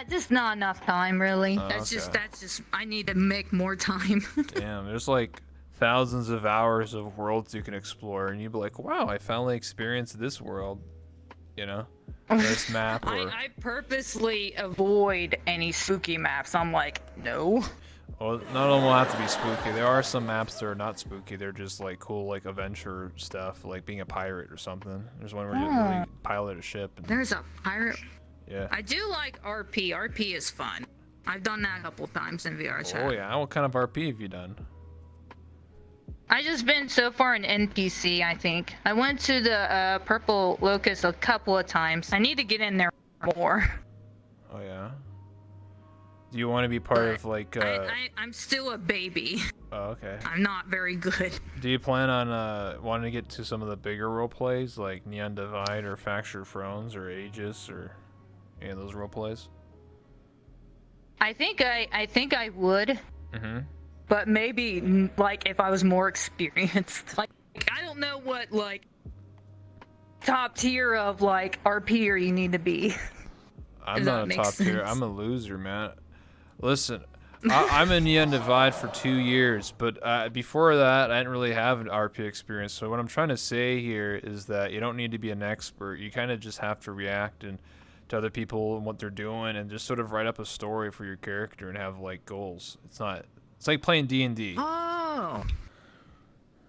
Just not enough time, really. Oh, That's okay. just I need to make more time. Damn, there's like thousands of hours of worlds you can explore, and you'd be like, wow, I finally experienced this world, you know, this map. Or... I purposely avoid any spooky maps. I'm like, no. Well, none of them will have to be spooky. There are some maps that are not spooky. They're just like cool, like adventure stuff, like being a pirate or something. There's one where you really pilot a ship. And, There's a pirate. yeah. I do like RP. RP is fun. I've done that a couple times in VR chat. Oh yeah. What kind of RP have you done? I just been so far in NPC, I think. I went to the Purple Locust a couple of times. I need to get in there more. Oh yeah. Do you want to be part of like? I'm still a baby. Oh, okay. I'm not very good. Do you plan on wanting to get to some of the bigger role plays like Neon Divide or Fractured Thrones or Aegis or any of those role plays? I think I would. Mm-hmm. But maybe like if I was more experienced. Like I don't know what like top tier of like RPer you need to be. I'm not a top tier. I'm a loser, man. Listen, I'm in Neon Divide for 2 years, but before that, I didn't really have an RP experience. So what I'm trying to say here is that you don't need to be an expert. You kind of just have to react to other people and what they're doing, and just sort of write up a story for your character and have like goals. It's like playing D&D. Oh.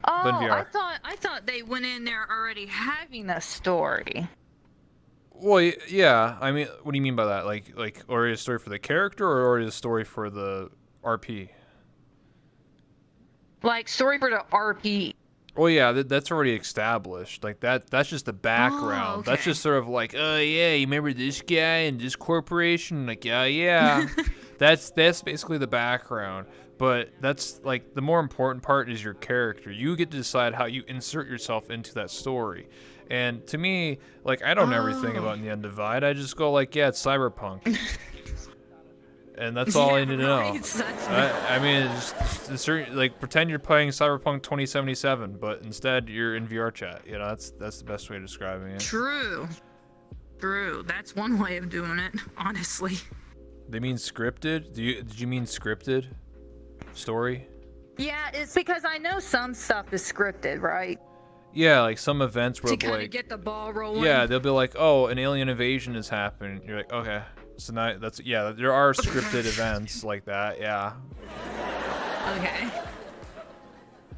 But in Oh, VR. I thought they went in there already having a story. Well, yeah. I mean, what do you mean by that? Like, already a story for the character, or already a story for the RP? Like story for the RP. Well, yeah, that's already established. Like that's just the background. Oh, okay. That's just sort of like, oh yeah, you remember this guy and this corporation? Like, yeah. That's basically the background. But that's like the more important part is your character. You get to decide how you insert yourself into that story. And to me, like, I don't know everything about Neon Divide. I just go like, yeah, it's cyberpunk. And that's all I need to know. I mean, it's like pretend you're playing Cyberpunk 2077, but instead you're in VR chat. You know, that's the best way of describing it. True. That's one way of doing it, honestly. They mean scripted? Did you mean scripted story? Yeah, it's because I know some stuff is scripted, right? Yeah, like some events where To kind of like get the ball rolling. yeah, they'll be like, oh, an alien invasion is happening. You're like, okay. So now there are scripted events like that, yeah. Okay.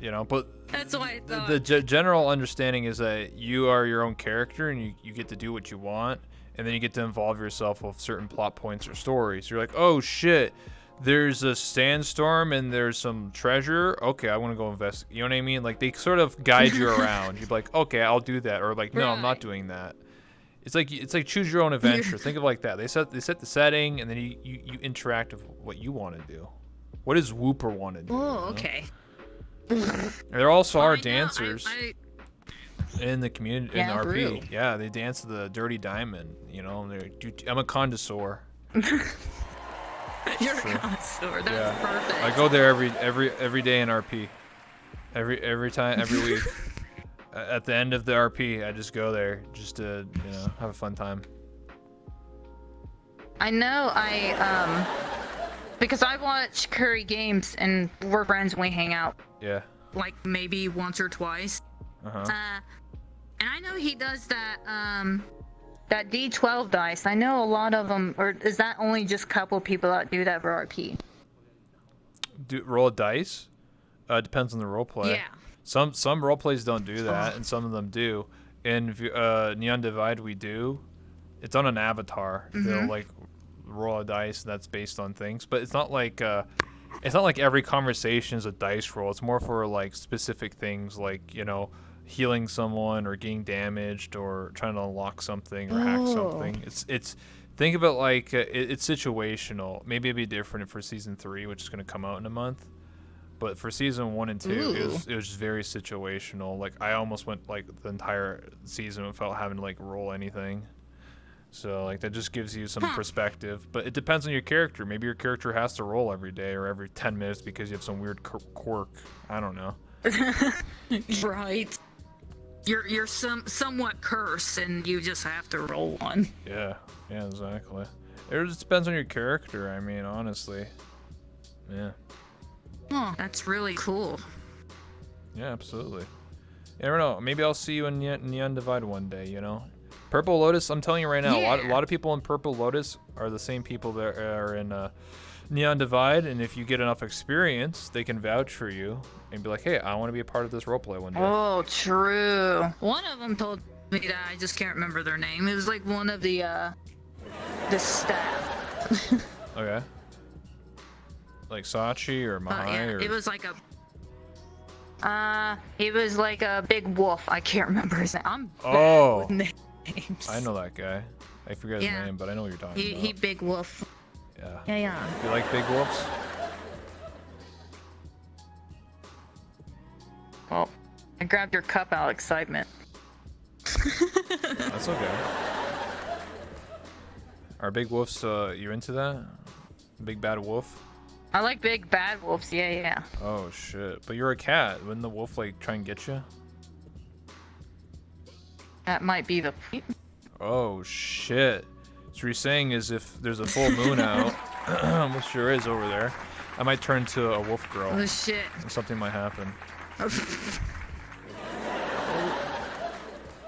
You know, but That's why I thought. the general understanding is that you are your own character and you get to do what you want, and then you get to involve yourself with certain plot points or stories. You're like, oh shit, there's a sandstorm and there's some treasure. Okay, I want to go invest. You know what I mean? Like they sort of guide you around. You'd be like, okay, I'll do that, or like, no, I'm not doing that. It's like choose your own adventure. Think of it like that. They set the setting, and then you interact with what you want to do. What does Wooper want to do? Oh, okay. There also are dancers in the community in the RP. Brew. Yeah, they dance the Dirty Diamond. You know, I'm a connoisseur. You're a connoisseur. That's perfect. I go there every day in RP. Every time, every week. At the end of the RP, I just go there just to, you know, have a fun time. I know because I watch Curry games and we're friends when we hang out. Yeah. Like maybe once or twice. Uh-huh. And I know he does that that D12 dice. I know a lot of them, or is that only just a couple people that do that for RP? Roll a dice? Depends on the role play. Yeah. Some role plays don't do that, and some of them do. In Neon Divide, we do. It's on an avatar. Mm-hmm. They'll like roll a dice that's based on things, but it's not like every conversation is a dice roll. It's more for like specific things, like, you know, healing someone or getting damaged or trying to unlock something or hack something. It's think of it like it's situational. Maybe it'd be different for season 3, which is going to come out in a month. But for season 1 and 2, it was just very situational. Like I almost went like the entire season without having to like roll anything. So like that just gives you some perspective. But it depends on your character. Maybe your character has to roll every day or every 10 minutes because you have some weird quirk. I don't know. Right. You're somewhat cursed and you just have to roll one. Yeah, exactly. It just depends on your character. I mean, honestly. Yeah. Oh, that's really cool. Yeah, absolutely. You never know. Maybe I'll see you in Neon Divide one day, you know? Purple Lotus, I'm telling you right now, a lot of people in Purple Lotus are the same people that are in Neon Divide, and if you get enough experience, they can vouch for you and be like, hey, I want to be a part of this roleplay one day. Oh, true. One of them told me that, I just can't remember their name. It was like one of the staff. Okay. Like Sachi or Mahai? Or... It was like a big wolf. I can't remember his name. I'm bad with names. I know that guy. I forget his name, but I know what you're talking about. He big wolf. Yeah. Yeah. You like big wolves? Well, I grabbed your cup out of excitement. That's okay. Are big wolves, you into that? Big bad wolf? I like big bad wolves. Yeah. Oh shit. But you're a cat. Wouldn't the wolf like try and get you? That might be the. Oh shit. So what you're saying is if there's a full moon out, which sure is over there, I might turn to a wolf girl. Oh shit. Something might happen.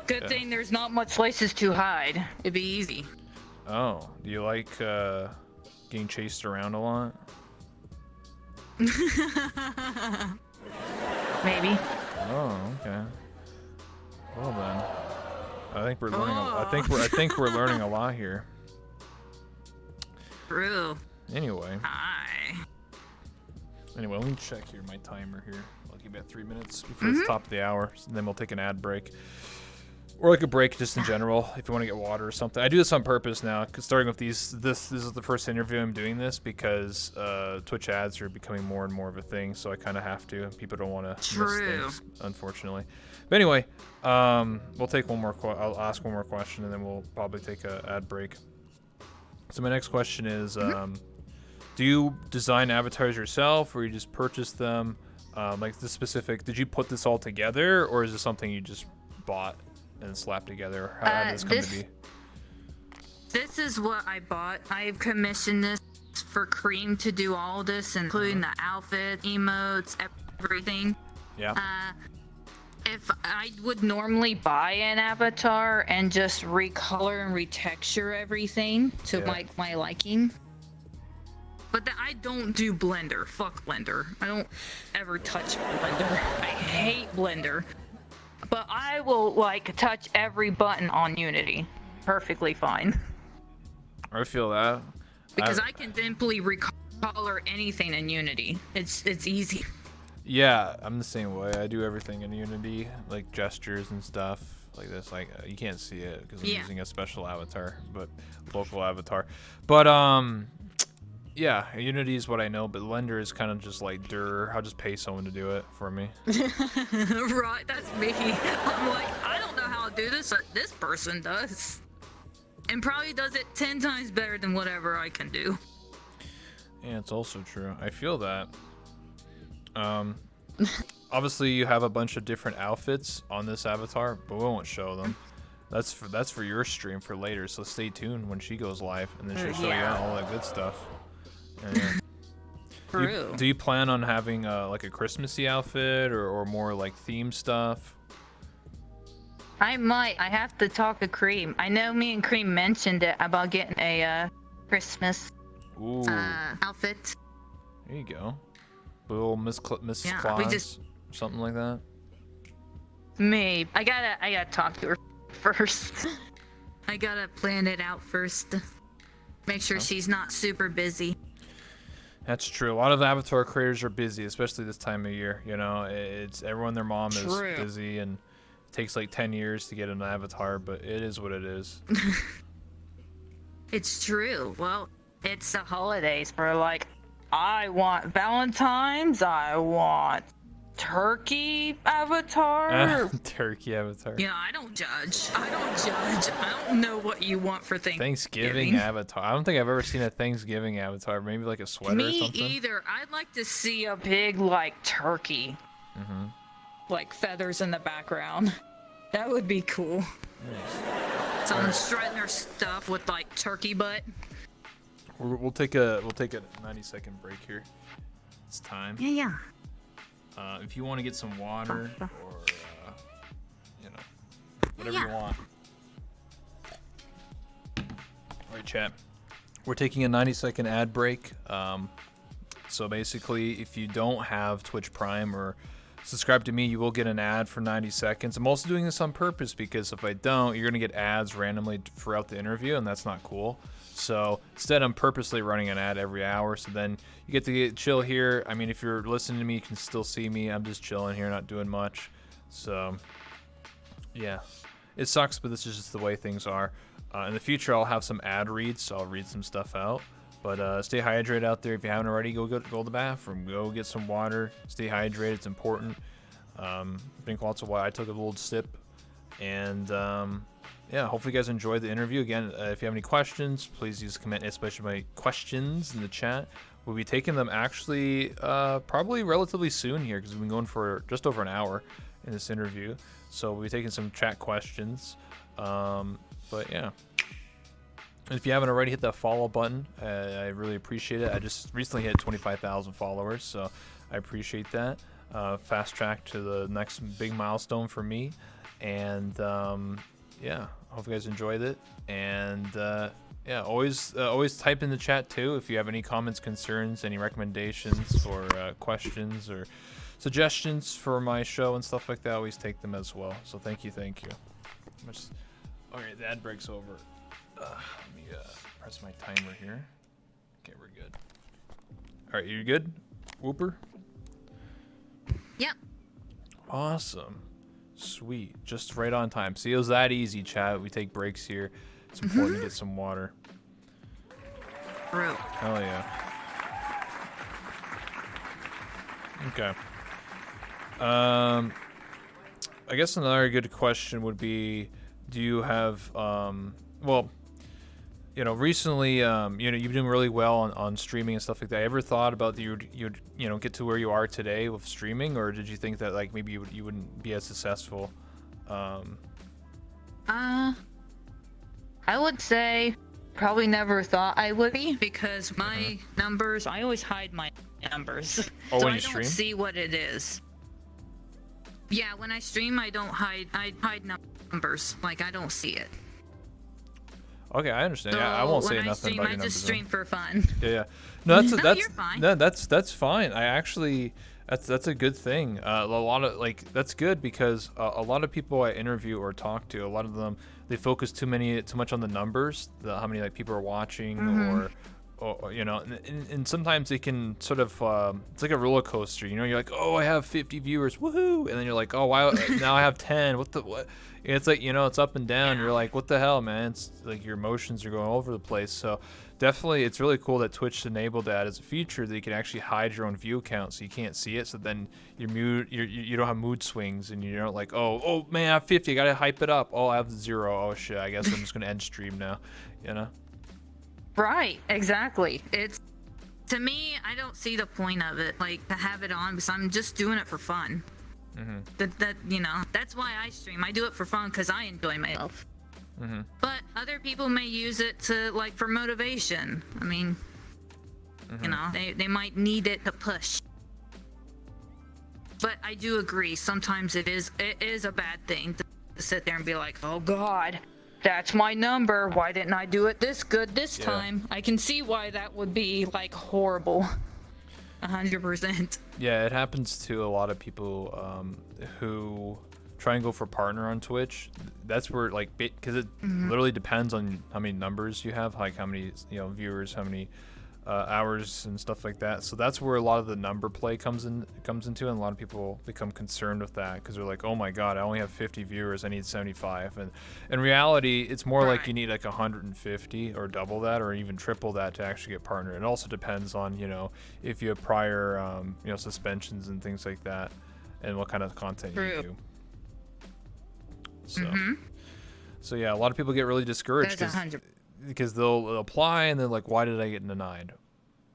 Good thing there's not much places to hide. It'd be easy. Oh, do you like getting chased around a lot? Maybe. Oh, okay. Well then, I think we're learning. I think we're learning a lot here. True. Anyway. Hi. Anyway, let me check here my timer here. I'll give you 3 minutes before it's top of the hour, and then we'll take an ad break. Or like a break just in general, if you want to get water or something. I do this on purpose now, because starting with this is the first interview I'm doing this because Twitch ads are becoming more and more of a thing, so I kind of have to. People don't want to miss things, unfortunately. But anyway, we'll take one more. I'll ask one more question, and then we'll probably take an ad break. So my next question is, do you design avatars yourself, or you just purchase them? Like the specific, did you put this all together, or is this something you just bought and slapped together? How did this come to be? This is what I bought. I've commissioned this for Cream to do all this, including the outfit, emotes, everything. Yeah. If I would normally buy an avatar and just recolor and retexture everything to my liking. But I don't do Blender. Fuck Blender. I don't ever touch Blender. I hate Blender. But I will like touch every button on Unity. Perfectly fine. I feel that. Because I can simply recolor anything in Unity. It's easy. Yeah, I'm the same way. I do everything in Unity, like gestures and stuff like this. Like you can't see it because I'm using a special avatar, but local avatar. But yeah, Unity is what I know, but Blender is kind of just like, I'll just pay someone to do it for me. Right, that's me. I'm like, I don't know how to do this, but this person does. And probably does it 10 times better than whatever I can do. Yeah, it's also true. I feel that. Obviously you have a bunch of different outfits on this avatar, but we won't show them. That's for your stream for later, so stay tuned when she goes live, and then she'll show you all that good stuff. True. Do you plan on having like a Christmassy outfit or more like theme stuff? I might. I have to talk to Cream. I know me and Cream mentioned it about getting a Christmas outfit. There you go. Little Miss Claus, something like that. Me. I gotta talk to her first. I gotta plan it out first. Make sure she's not super busy. That's true. A lot of avatar creators are busy, especially this time of year. You know, it's everyone, their mom is busy, and it takes like 10 years to get an avatar, but it is what it is. It's true. Well, it's the holidays for like, I want Valentine's, I want turkey avatar. Turkey avatar. Yeah, I don't judge. I don't know what you want for Thanksgiving avatar. I don't think I've ever seen a Thanksgiving avatar. Maybe like a sweater or something. Me either. I'd like to see a big like turkey. Like feathers in the background. That would be cool. Nice. Someone strutting their stuff with like turkey butt. We'll take a 90-second break here. It's time. Yeah. If you want to get some water or whatever you want. All right, chat. We're taking a 90-second ad break. So basically, if you don't have Twitch Prime or subscribe to me, you will get an ad for 90 seconds. I'm also doing this on purpose because if I don't, you're going to get ads randomly throughout the interview, and that's not cool. So instead, I'm purposely running an ad every hour, so then you get to chill here. I mean, if you're listening to me, you can still see me. I'm just chilling here, not doing much. So yeah, it sucks, but this is just the way things are. In the future, I'll have some ad reads, so I'll read some stuff out. But stay hydrated out there. If you haven't already, go to the bathroom. Go get some water. Stay hydrated. It's important. Drink lots of water. I took a little sip. And yeah, hopefully you guys enjoyed the interview. Again, if you have any questions, please use comment, especially my questions in the chat. We'll be taking them actually probably relatively soon here because we've been going for just over an hour in this interview. So we'll be taking some chat questions. But yeah. If you haven't already, hit that follow button. I really appreciate it. I just recently hit 25,000 followers, so I appreciate that. Fast track to the next big milestone for me. And yeah, I hope you guys enjoyed it. And yeah, always type in the chat too if you have any comments, concerns, any recommendations, or questions or suggestions for my show and stuff like that. Always take them as well. So thank you. Okay, the ad break's over. Let me press my timer here. Okay, we're good. All right, you good, Wooper? Yep. Awesome. Sweet. Just right on time. See, it was that easy, chat. We take breaks here. It's important to get some water. True. Hell yeah. Okay. I guess another good question would be, do you have, well, you know, recently, you know, you've been doing really well on streaming and stuff like that. Ever thought about that you'd you know, get to where you are today with streaming, or did you think that like maybe you wouldn't be as successful? I would say probably never thought I would be, because my numbers, I always hide my numbers. Oh, so when I you don't stream? see what it is. Yeah, when I stream, I hide numbers. Like, I don't see it. Okay, I understand. So yeah, I won't say when nothing I about your just numbers. stream for fun. Yeah. No, No, that's you're fine. No, that's fine. I actually that's a good thing. A lot of that's good because a lot of people I interview or talk to, a lot of them they focus too much on the numbers, how many like people are watching or you know, and sometimes they can sort of it's like a roller coaster. You know, you're like, oh, I have 50 viewers, woohoo, and then you're like, oh, wow, now I have 10. What? It's like, you know, it's up and down. You're like, what the hell, man? It's like your emotions are going all over the place. So definitely, it's really cool that Twitch enabled that as a feature that you can actually hide your own view count, so you can't see it. So then you don't have mood swings, and you're not like, oh man, I have 50, I gotta hype it up. Oh, I have 0. Oh shit, I guess I'm just gonna end stream now. You know? Right, exactly. It's, to me, I don't see the point of it, like, to have it on, because I'm just doing it for fun. That you know, that's why I stream. I do it for fun because I enjoy myself. But other people may use it to, like, for motivation. I mean, you know, they might need it to push. But I do agree, sometimes it is a bad thing to sit there and be like, oh god, that's my number, why didn't I do it this good this time? I can see why that would be, like, horrible. 100%. Yeah, it happens to a lot of people who try and go for partner on Twitch. That's where, like, because it literally depends on how many numbers you have, like how many, you know, viewers, how many hours and stuff like that. So that's where a lot of the number play comes into, and a lot of people become concerned with that because they're like, oh my god, I only have 50 viewers, I need 75. And in reality, it's more like you need like 150 or double that or even triple that to actually get partnered. It also depends on, you know, if you have prior you know, suspensions and things like that, and what kind of content you do. So yeah, a lot of people get really discouraged because they'll apply and they're like, why did I get denied?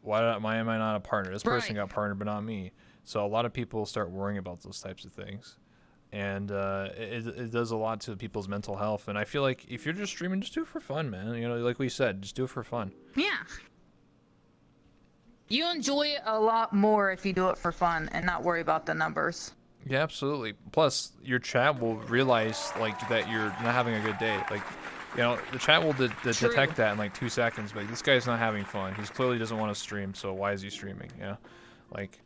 Why am I not a partner? This person got partnered, but not me. So a lot of people start worrying about those types of things, and it does a lot to people's mental health. And I feel like if you're just streaming, just do it for fun, man. You know, like we said, just do it for fun. Yeah. You enjoy it a lot more if you do it for fun and not worry about the numbers. Yeah, absolutely. Plus, your chat will realize like that you're not having a good day. Like, you know, the chat will detect that in like 2 seconds. Like, this guy's not having fun. He clearly doesn't want to stream. So why is he streaming? Yeah, like.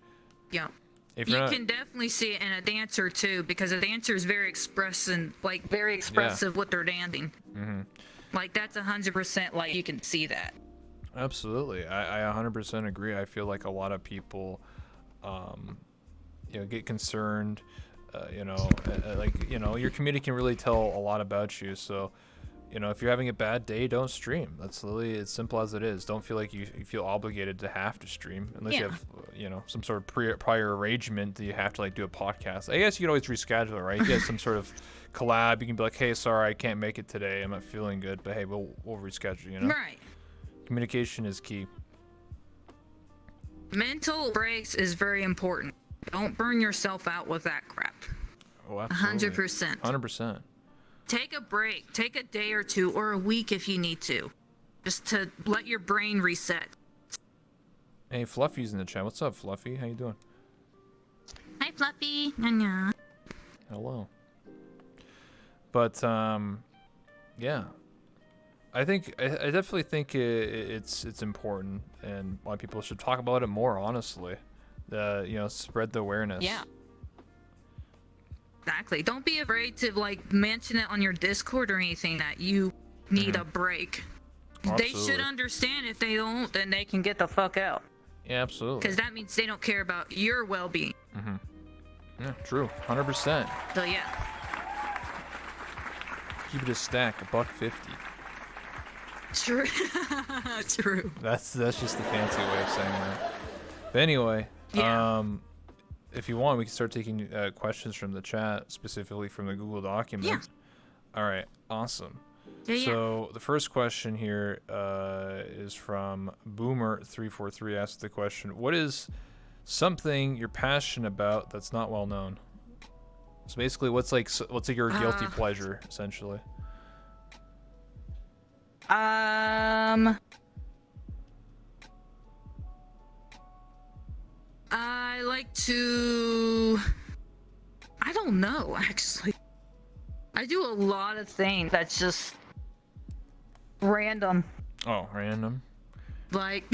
Yeah. If you can definitely see it in a dancer too, because a dancer is very expressive what they're dancing. Like, that's 100%. Like, you can see that. Absolutely, I 100% agree. I feel like a lot of people, you know, get concerned. You know, like, you know, your community can really tell a lot about you. So, You know, if you're having a bad day, don't stream. That's literally as simple as it is. Don't feel like you feel obligated to have to stream unless you have, you know, some sort of prior arrangement that you have to like do a podcast. I guess you can always reschedule it, right? You get some sort of collab. You can be like, hey, sorry, I can't make it today. I'm not feeling good, but hey, we'll reschedule. You know, Right. Communication is key. Mental breaks is very important. Don't burn yourself out with that crap. Oh, absolutely. 100%. 100%. Take a break. Take a day or two or a week if you need to. Just to let your brain reset. Hey, Fluffy's in the chat. What's up, Fluffy? How you doing? Hi, Fluffy. Nya. Hello. But yeah, I definitely think it's important, and why people should talk about it more. Honestly, you know, spread the awareness. Yeah. Exactly. Don't be afraid to like mention it on your Discord or anything that you need a break. Absolutely. They should understand. If they don't, then they can get the fuck out. Yeah, absolutely. Because that means they don't care about your well-being. Yeah, true. 100%. So yeah. Keep it a stack, $1.50. True. True. That's just the fancy way of saying that. But anyway, Yeah. if you want, we can start taking questions from the chat, specifically from the Google document. Yeah. All right, awesome. Yeah, So the first question here is from Boomer343. Asks the question: what is something you're passionate about that's not well known? So basically, what's like your guilty pleasure, essentially? I like to. I don't know, actually. I do a lot of things that's just random. Oh, random. Like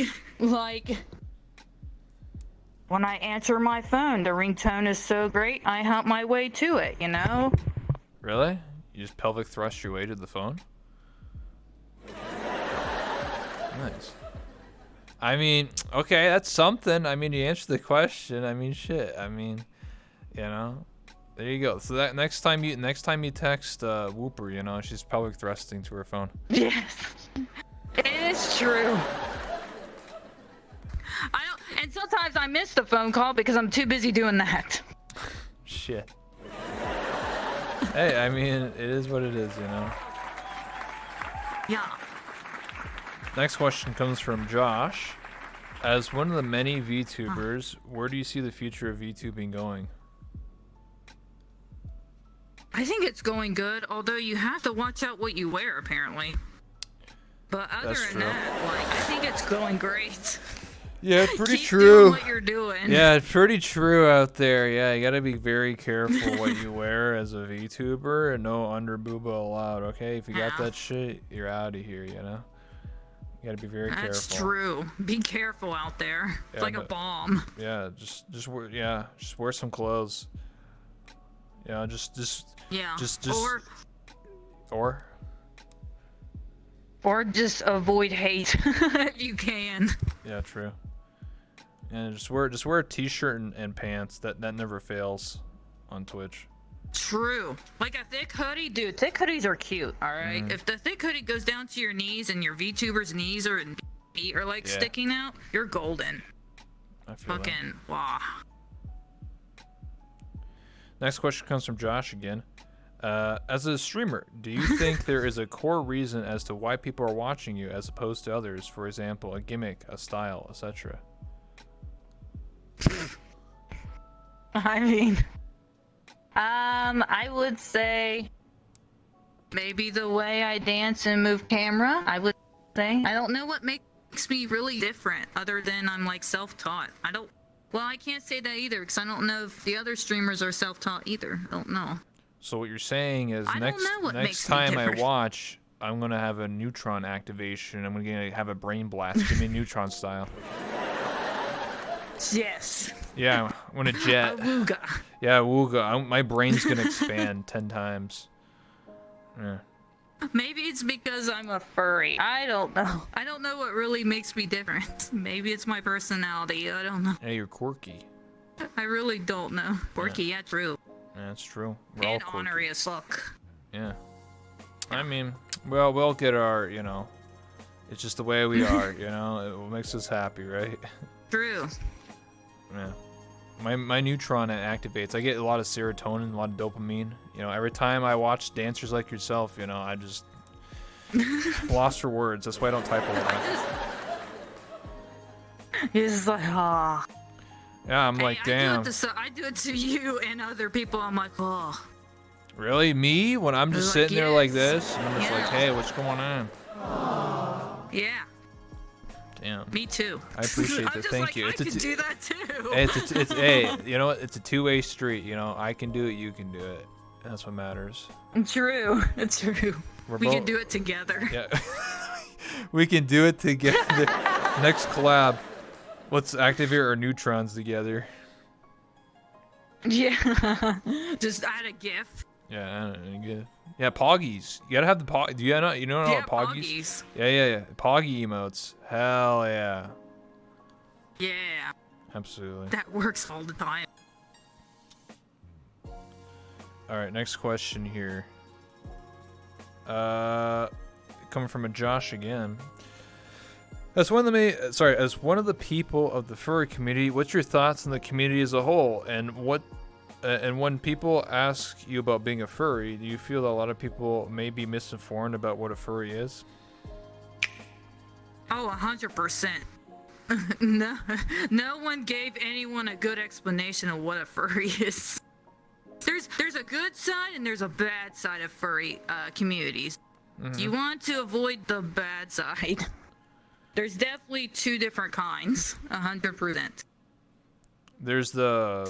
when I answer my phone, the ringtone is so great, I hump my way to it, you know? Really? You just pelvic thrust your way to the phone? Nice. I mean, okay, that's something. I mean, you answered the question. I mean, shit. I mean, you know, there you go. So that next time you text Wooper, you know, she's pelvic thrusting to her phone. Yes. It is true. And sometimes I miss the phone call because I'm too busy doing that. Shit. Hey, I mean, it is what it is, you know. Yeah. Next question comes from Josh. As one of the many VTubers, where do you see the future of VTubing going? I think it's going good, although you have to watch out what you wear, apparently. But other That's than true. that, like, I think it's going great. Yeah, pretty Keep true. doing what you're doing. Yeah, it's pretty true out there. Yeah, you gotta be very careful what you wear as a VTuber, and no under booba allowed. Okay, if you got that shit, you're out of here. You know, you gotta be very careful. That's true. Be careful out there. It's Yeah, like a bomb. Yeah, just wear some clothes. Yeah, Yeah. just or just avoid hate if you can. Yeah, true. And just wear a t-shirt and pants. That never fails on Twitch. True. Like a thick hoodie, dude. Thick hoodies are cute. All right. If the thick hoodie goes down to your knees and your VTuber's knees or feet are like sticking out, you're golden. I feel that. Fucking wow. Next question comes from Josh again. As a streamer, do you think there is a core reason as to why people are watching you as opposed to others? For example, a gimmick, a style, etc. I mean, I would say maybe the way I dance and move camera. I would say I don't know what makes me really different other than I'm like self-taught. Well, I can't say that either because I don't know if the other streamers are self-taught either. I don't know. So what you're saying is next time I watch, I'm gonna have a neutron activation. I'm gonna have a brain blast. Give me neutron style. Yes. Yeah, I'm gonna jet. A wooga. Yeah, wooga. My brain's gonna expand 10 times. Yeah. Maybe it's because I'm a furry. I don't know. I don't know what really makes me different. Maybe it's my personality. I don't know. Hey, you're quirky. I really don't know. Quirky, yeah, true. Yeah, that's true. We're all And quirky. ornery as fuck. Yeah. I mean, Well, we'll get our, you know, it's just the way we are, you know, it makes us happy, right? True. Yeah. My neutron activates. I get a lot of serotonin, a lot of dopamine. You know, every time I watch dancers like yourself, you know, I just lost for words. That's why I don't type a lot. He's just like, ah. Yeah, I'm like, damn. I do it to you and other people. I'm like, oh. Really? Me? When I'm just They're sitting there like this? And I'm just like, hey, what's going on? Yeah. Damn. Me too. I appreciate that. Thank like, you. I can do that too. It's hey, you know what? It's a two-way street. You know, I can do it, you can do it. That's what matters. True. It's true. We can do it together. Yeah. We can do it together. Next collab. Let's activate our neutrons together. Yeah. Just add a GIF. Yeah, yeah, Poggies. You gotta have the Pog. Do you know? You know Yeah, Poggies? Yeah. Poggy emotes. Hell yeah. Yeah. Absolutely. That works all the time. All right, next question here. Coming from a Josh again. As one of the people of the furry community, what's your thoughts on the community as a whole, and when people ask you about being a furry, do you feel that a lot of people may be misinformed about what a furry is? Oh, 100%. No one gave anyone a good explanation of what a furry is. There's a good side and there's a bad side of furry communities. Mm-hmm. You want to avoid the bad side. There's definitely two different kinds, 100%. There's the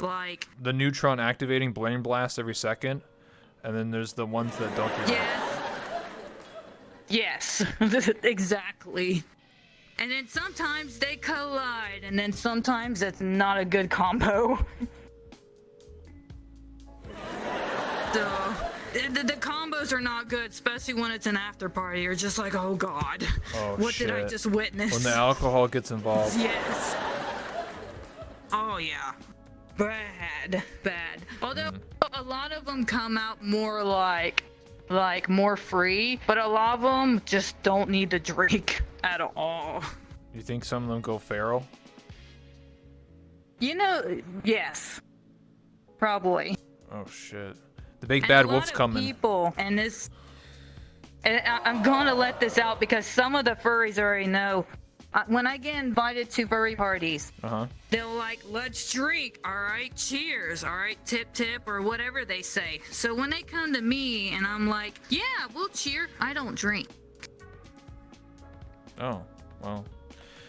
neutron activating brain blast every second, and then there's the ones that don't do that. Yes, exactly. And then sometimes they collide, and then sometimes it's not a good combo. So, the combos are not good, especially when it's an after party. You're just like, oh god, what shit. did I just witness? When the alcohol gets involved. Yes. Oh yeah. Bad. Although a lot of them come out more like more free, but a lot of them just don't need to drink at all. You think some of them go feral? You know, yes. Probably. Oh shit. The big bad wolf's coming. People, and I'm gonna let this out because some of the furries already know. When I get invited to furry parties, they'll like, let's drink, all right, cheers, all right, tip tip, or whatever they say. So when they come to me and I'm like, yeah, we'll cheer, I don't drink. Oh, well.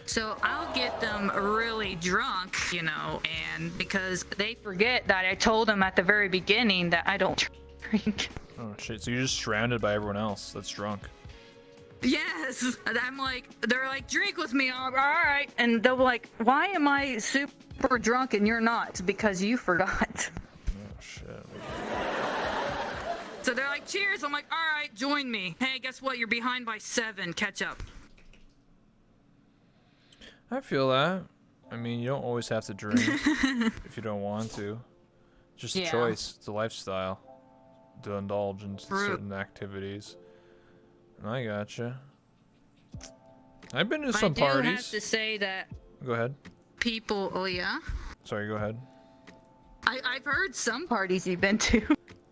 So I'll get them really drunk, you know, and because they forget that I told them at the very beginning that I don't drink. Oh shit, so you're just surrounded by everyone else that's drunk. Yes, and I'm like, they're like, drink with me, all right, and they'll be like, why am I super drunk and you're not? It's because you forgot. Oh shit. So they're like, cheers. I'm like, all right, join me. Hey, guess what? You're behind by 7. Catch up. I feel that. I mean, you don't always have to drink if you don't want to. It's just a choice. It's a lifestyle to indulge in certain activities. I gotcha. I've been to some parties. I do have to say that. Go ahead. People. Oh yeah. Sorry. Go ahead. I've heard some parties you've been to.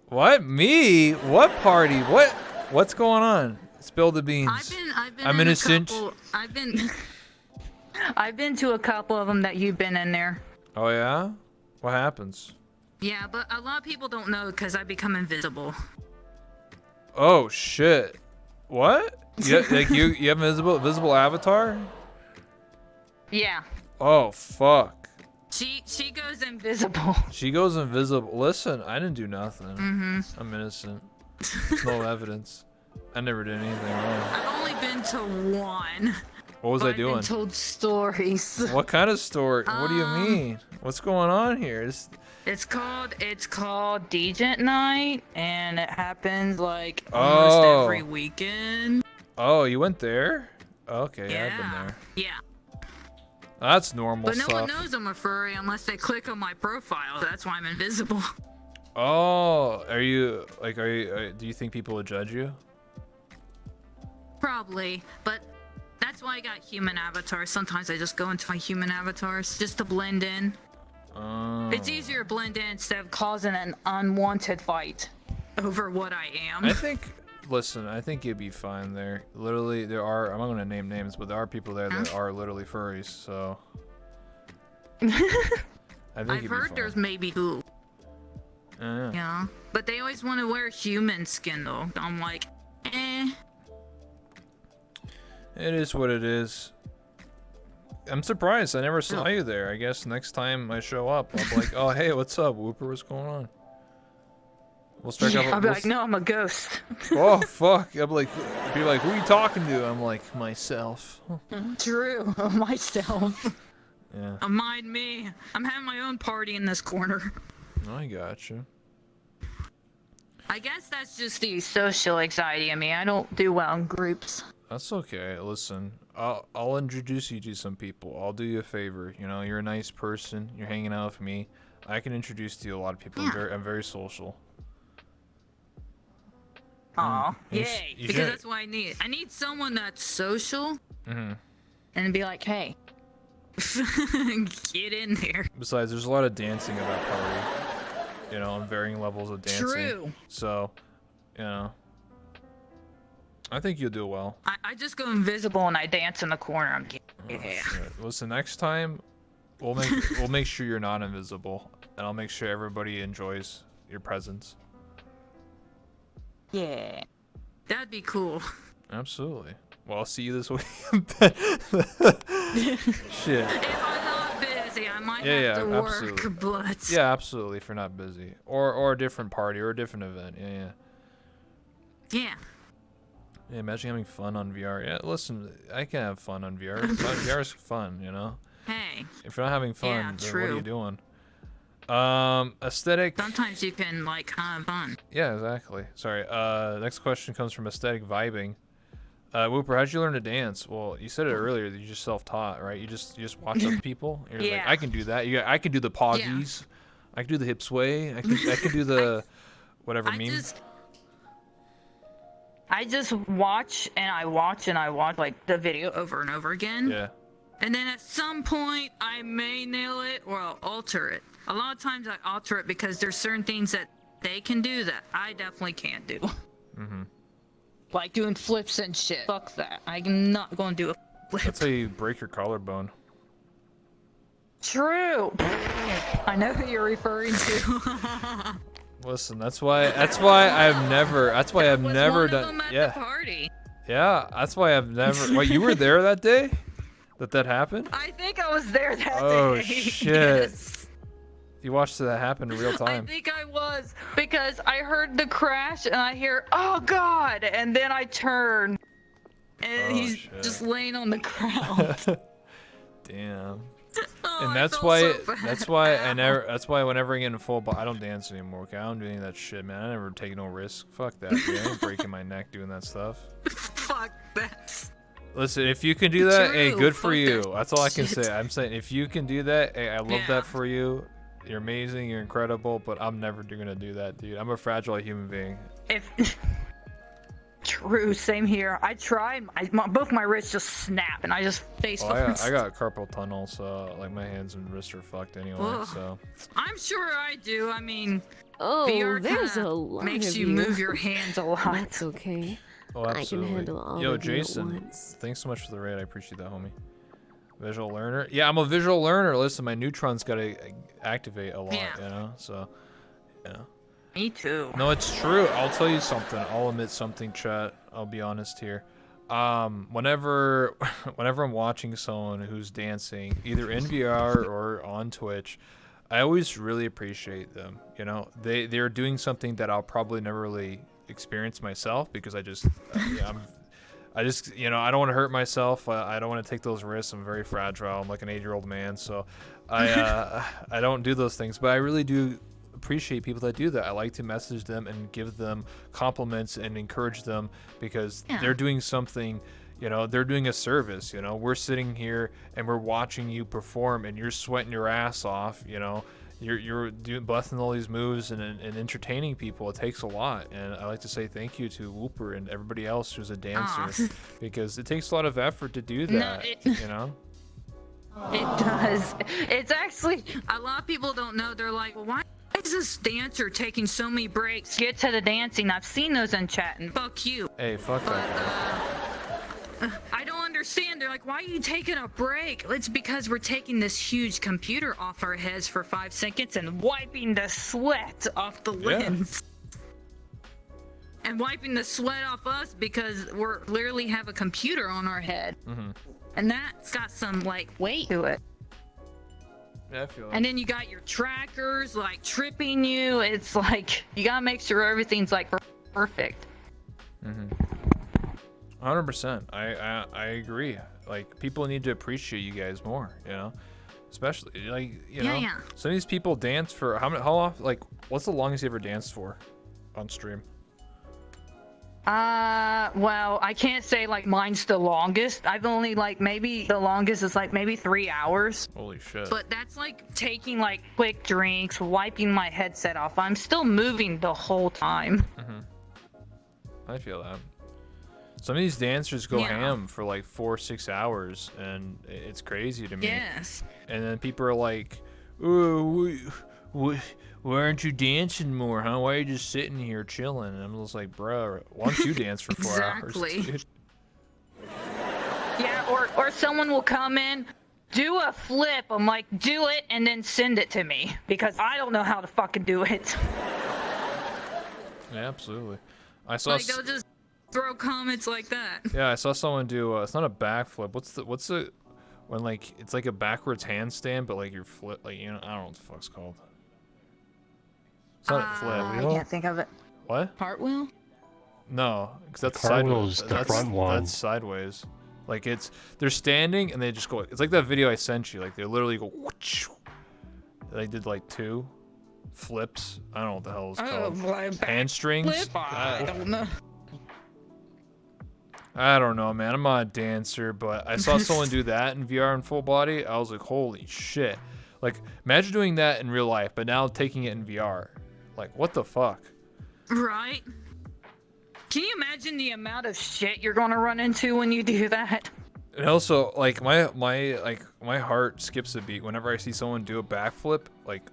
What? Me? What party? What's going on? Spill the beans. I'm innocent. I've been to a couple of them that you've been in there. Oh yeah? What happens? Yeah, but a lot of people don't know because I become invisible. Oh shit. What? You have a visible avatar? Yeah. Oh fuck. She goes invisible. She goes invisible. Listen, I didn't do nothing. I'm innocent. No evidence. I never did anything wrong. I've only been to one. What was I doing? I've been told stories. What kind of story? What do you mean? What's going on here? It's called Degent Night, and it happens like almost every weekend. Oh, you went there? Okay, yeah. I've been there. Yeah. That's normal stuff. But no one knows I'm a furry unless they click on my profile. That's why I'm invisible. Oh, do you think people would judge you? Probably, but that's why I got human avatars. Sometimes I just go into my human avatars just to blend in. It's easier to blend in instead of causing an unwanted fight over what I am. I think, listen, I think you'd be fine there. Literally, there are, I'm not going to name names, but there are people there that are literally furries, so. I think I've heard there's maybe who. Yeah. Yeah, but they always want to wear human skin though. I'm like, eh. It is what it is. I'm surprised I never saw you there. I guess next time I show up, I'll be like, oh, hey, what's up, Wooper? What's going on? We'll strike up. I'll be like, no, I'm a ghost. Oh, fuck. I'll be like, who are you talking to? I'm like, myself. True, myself. Yeah. Mind me. I'm having my own party in this corner. I got you. I guess that's just the social anxiety in me. I don't do well in groups. That's okay. Listen, I'll introduce you to some people. I'll do you a favor. You know, you're a nice person. You're hanging out with me. I can introduce to you a lot of people. Yeah. I'm very social. Aw, You yay! you Because should- that's what I need. I need someone that's social Mm-hmm. and be like, hey, get in there. Besides, there's a lot of dancing at that party. You know, on varying levels of dancing. True. So, you know, I think you'll do well. I just go invisible and I dance in the corner. I'm yeah. Shit. Listen, next time we'll make sure you're not invisible, and I'll make sure everybody enjoys your presence. Yeah. That'd be cool. Absolutely. Well, I'll see you this week. Shit. If I'm not busy, I might Yeah, have to yeah, work, absolutely. but Yeah, absolutely. If you're not busy, or a different party, or a different event. Yeah. yeah. Yeah, imagine having fun on VR. Yeah, listen, I can have fun on VR. VR is fun, you know. Hey, If you're not having fun, Yeah, then what are true. you doing? Aesthetic. sometimes you can like have fun. Yeah, exactly. Sorry. Next question comes from Aesthetic Vibing. Wooper, how'd you learn to dance? Well, you said it earlier that you just self-taught, right? You just watch other people. And you're like, Yeah. I can do that. I can do the poggies. I can do the hip sway. I can do the whatever meme. I just watch and I watch and I watch like the video over and over again. Yeah. And then at some point I may nail it or I'll alter it. A lot of times I alter it because there's certain things that they can do that I definitely can't do. Mm-hmm. Like doing flips and shit. Fuck that. I'm not going to do a flip. That's how you break your collarbone. True. I know who you're referring to. Listen, that's why I've never done. At Yeah. the party. Yeah, that's why I've never. Wait, you were there that day? That happened? I think I was there that Oh day. shit! Yes. You watched that happen in real I time. think I was because I heard the crash and I hear, "Oh God!" and then I turn, and Oh, he's shit. just laying on the ground. Damn. Oh, And I that's felt why so bad. that's why whenever I get in full ball, I don't dance anymore. Okay, I don't do any of that shit, man. I never take no risk. Fuck that, dude. I ain't breaking my neck doing that stuff. Fuck that. Listen, if you can do that, hey, True. good for Fuck you. that That's all I can shit. say. I'm saying if you can do that, hey, I love Yeah. that for you. You're amazing. You're incredible. But I'm never gonna do that, dude. I'm a fragile human being. If true, same here. I tried. Both my wrists just snap, and I just face Well, I first. got carpal tunnel, so like my hands and wrists are fucked anyway. Ugh. So I'm sure I do. I mean, Oh, VR there's kinda a lot makes of you move your hands a lot. That's okay. oh, I can absolutely. handle all Yo, of you at Jason, once. thanks so much for the raid. I appreciate that, homie. Visual learner. Yeah, I'm a visual learner. Listen, my neutrons gotta activate a lot, Yeah. you know. So, yeah. Me too. No, it's true. I'll tell you something. I'll admit something, chat. I'll be honest here. Whenever I'm watching someone who's dancing, either in VR or on Twitch, I always really appreciate them. You know, they're doing something that I'll probably never really experience myself because I just, you know, I don't want to hurt myself. I don't want to take those risks. I'm very fragile. I'm like an 8-year-old man, so I don't do those things. But I really do appreciate people that do that. I like to message them and give them compliments and encourage them because they're doing something, you know, they're doing a service. You know, we're sitting here and we're watching you perform and you're sweating your ass off, you know, you're busting all these moves and entertaining people. It takes a lot, and I like to say thank you to Wooper and everybody else who's a dancer because it takes a lot of effort to do that. You know. It does. It's actually, a lot of people don't know. They're like, well, why is this dancer taking so many breaks? Get to the dancing. I've seen those in chat, and fuck you. Hey, fuck that guy. I don't understand. They're like, why are you taking a break? It's because we're taking this huge computer off our heads for 5 seconds and wiping the sweat off the lens. And wiping the sweat off us because we're literally have a computer on our head. And that's got some like weight to it. Yeah, I feel that. And then you got your trackers like tripping you. It's like you gotta make sure everything's like perfect. 100%. I agree. Like people need to appreciate you guys more. You know, especially like you know some of these people dance for how often? Like what's the longest you ever danced for on stream? Well, I can't say like mine's the longest. I've only like maybe the longest is like maybe 3 hours. Holy shit. But that's like taking like quick drinks, wiping my headset off. I'm still moving the whole time. I feel that. Some of these dancers go ham for like 4 or 6 hours, and it's crazy to me. Yes. And then people are like, "Oh, why aren't you dancing more, huh? Why are you just sitting here chilling?" And I'm just like, bro, why don't you dance for 4 hours, dude? Yeah, or someone will come in, do a flip. I'm like, do it, and then send it to me because I don't know how to fucking do it. Yeah, absolutely. I saw. Like they'll just throw comments like that. Yeah, I saw someone do. It's not a backflip. What's the when like it's like a backwards handstand, but like you're flip, like you know, I don't know what the fuck's called. It's not a flip. I can't think of it. What? Cartwheel? No, because that's Cartwheel's sideways. the front one. That's sideways. Like they're standing and they just go. It's like that video I sent you. Like they literally go. Whoosh. They did like 2 flips. I don't know what the hell it's called. Hamstrings. Flip? I don't know. I don't know, man. I'm not a dancer, but I saw someone do that in VR in full body. I was like, holy shit. Like, imagine doing that in real life, but now taking it in VR. Like, what the fuck? Right? Can you imagine the amount of shit you're gonna run into when you do that? And also, like, my heart skips a beat whenever I see someone do a backflip, like,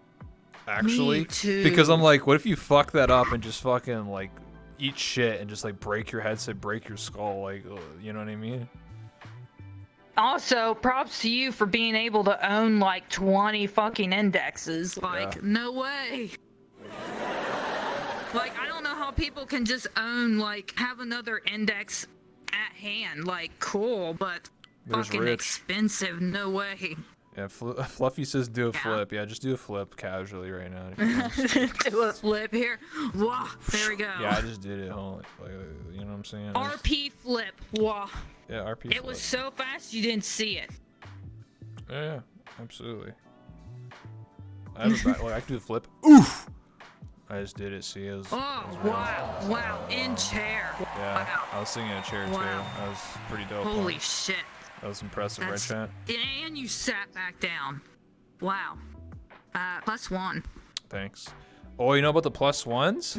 actually. Me too. Because I'm like, what if you fuck that up and just fucking, like, eat shit and just, like, break your headset, break your skull, like, you know what I mean? Also, props to you for being able to own like 20 fucking indexes. Like, no way. Like, I don't know how people can just own, like, have another index at hand. Like, cool, but fucking expensive. No way. Yeah, Fluffy says do a flip. Yeah, just do a flip casually right now. Do a flip here. Whoa, there we go. Yeah, I just did it. Like, you know what I'm saying? RP flip. Whoa. Yeah, RP flip. It was so fast you didn't see it. Yeah, absolutely. I can do the flip. Oof! I just did it. See, it was. Oh, wow. Wow. In chair. Yeah, wow. I was singing in a chair too. That was pretty dope. Holy shit. That was impressive, right, chat? And you sat back down. Wow. +1. Thanks. Oh, you know about the +1s?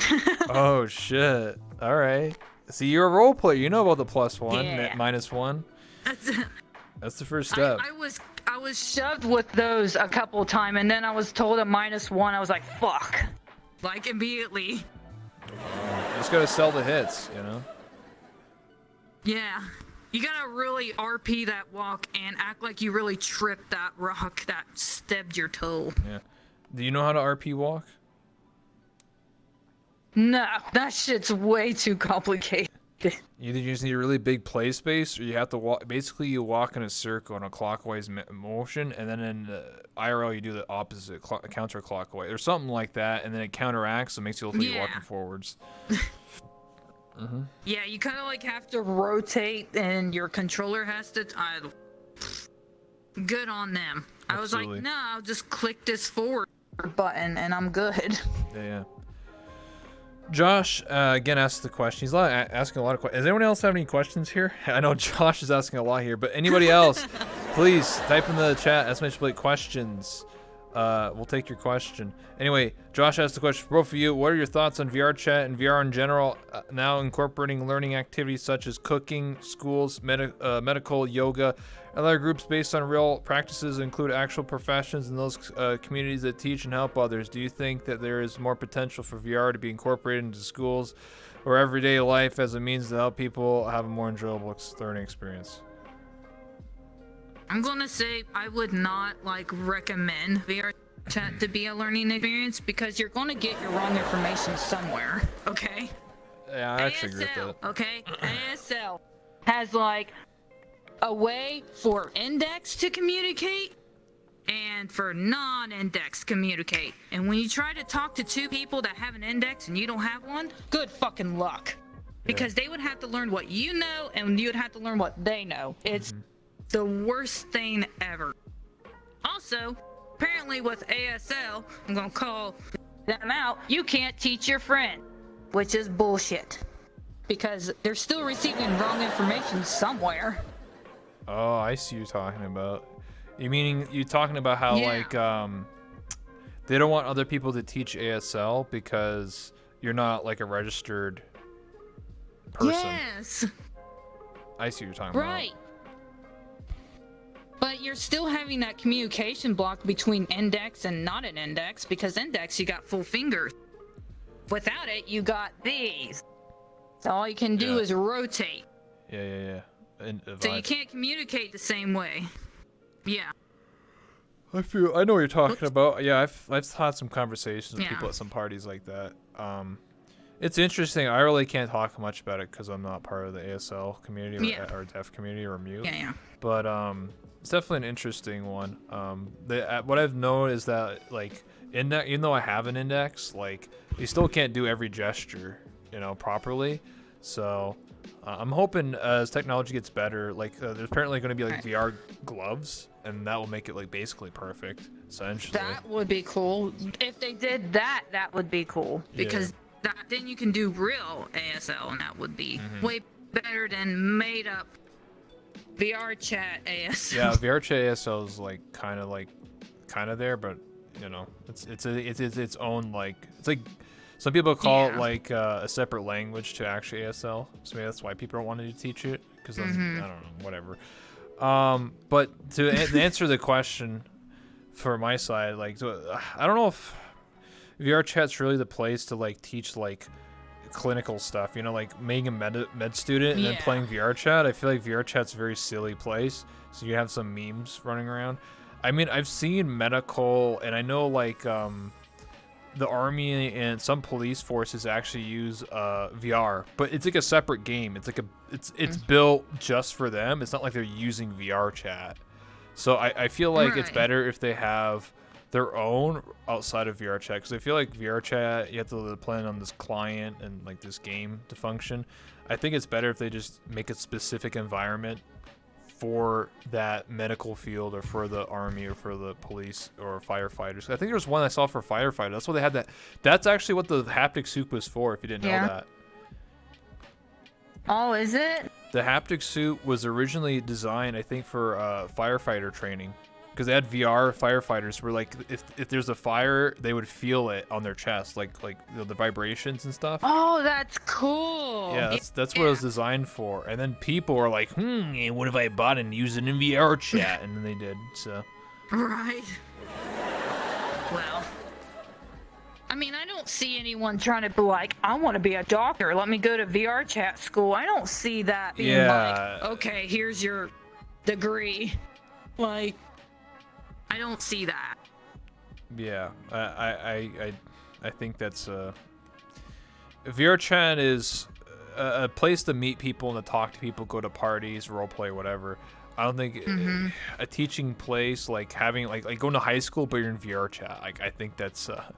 Oh, shit. All right. See, you're a role player. You know about the +1, yeah. -1. That's the first step. I was shoved with those a couple of times, and then I was told a -1. I was like, fuck. Like, immediately. You just gotta sell the hits, you know? Yeah. You gotta really RP that walk and act like you really tripped that rock that stabbed your toe. Yeah. Do you know how to RP walk? No, that shit's way too complicated. Either you just need a really big play space, or you have to walk. Basically, you walk in a circle in a clockwise motion, and then in IRL you do the opposite, counterclockwise, or something like that, and then it counteracts, so it makes you look like you're walking forwards. Yeah, you kind of like have to rotate, and your controller has to. Good on them. Absolutely. I was like, no, I'll just click this forward button, and I'm good. Yeah. Josh again asked the question. He's asking a lot of questions. Does anyone else have any questions here? I know Josh is asking a lot here, but anybody else, please type in the chat !questions. We'll take your question. Anyway, Josh asked the question for both of you. What are your thoughts on VR chat and VR in general, now incorporating learning activities such as cooking, schools, medical, yoga, and other groups based on real practices include actual professions in those communities that teach and help others? Do you think that there is more potential for VR to be incorporated into schools or everyday life as a means to help people have a more enjoyable learning experience? I'm gonna say I would not recommend VR chat to be a learning experience because you're gonna get your wrong information somewhere. Okay. Yeah, I actually agree with that. Okay. ASL has a way for index to communicate and for non-index communicate. And when you try to talk to two people that have an index and you don't have one, good fucking luck. Because they would have to learn what you know and you would have to learn what they know. It's the worst thing ever. Also, apparently with ASL, I'm gonna call them out, you can't teach your friend, which is bullshit. Because they're still receiving wrong information somewhere. Oh, I see what you're talking about. You talking about how they don't want other people to teach ASL because you're not a registered person. Yes. I see what you're talking about. Right. But you're still having that communication block between index and not an index because index you got full fingers. Without it, you got these. So all you can do is rotate. Yeah. And so you can't communicate the same way. Yeah. I know what you're talking about. Yeah, I've had some conversations with people at some parties like that. It's interesting. I really can't talk much about it because I'm not part of the ASL community or deaf community or mute. Yeah. But it's definitely an interesting one. What I've known is that even though I have an index, you still can't do every gesture, properly. So I'm hoping as technology gets better, there's apparently going to be VR gloves, and that will make it basically perfect. Essentially. That would be cool. If they did that, that would be cool because then you can do real ASL, and that would be way better than made up VR chat ASL. Yeah, VR chat ASL is kind of there, but it's its own it's some people call it a separate language to actually ASL, so maybe that's why people don't want to teach it because I don't know, whatever. But to answer the question for my side, I don't know if VR chat's really the place to teach clinical stuff, being a med student and then playing VR chat. I feel like VR chat's a very silly place, so you have some memes running around. I mean, I've seen medical, and I know the army and some police forces actually use VR, but it's a separate game. It's built just for them. It's not like they're using VR chat. So I feel like it's better if they have their own outside of VR chat, because I feel like VR chat, you have to depend on this client and this game to function. I think it's better if they just make a specific environment for that medical field or for the army or for the police or firefighters. I think there was one I saw for firefighter. That's why they had that. That's actually what the haptic suit was for, if you didn't know that. Oh, is it? The haptic suit was originally designed, I think, for firefighter training. Because they had VR firefighters where if there's a fire, they would feel it on their chest, the vibrations and stuff. Oh, that's cool. Yeah, that's what it was designed for. And then people were like, what if I bought it and used it in VR chat? And then they did, so. Right. Well, I mean, I don't see anyone trying to be I want to be a doctor. Let me go to VR chat school. I don't see that being okay, here's your degree. I don't see that. Yeah, I think that's VR chat is a place to meet people and to talk to people, go to parties, roleplay, whatever. I don't think a teaching place having going to high school but you're in VR chat. I think that's right.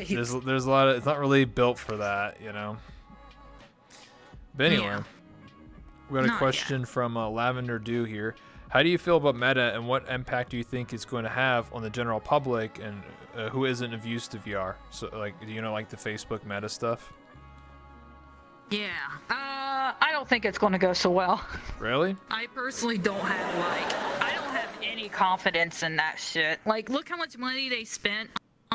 There's a lot of, it's not really built for that, But anyway, we got a question from Lavender Dew here. How do you feel about Meta, and what impact do you think it's going to have on the general public and who isn't of use to VR? So, do you know, the Facebook Meta stuff? Yeah. I don't think it's going to go so well. Really? I personally don't have I don't have any confidence in that shit. Like, look how much money they spent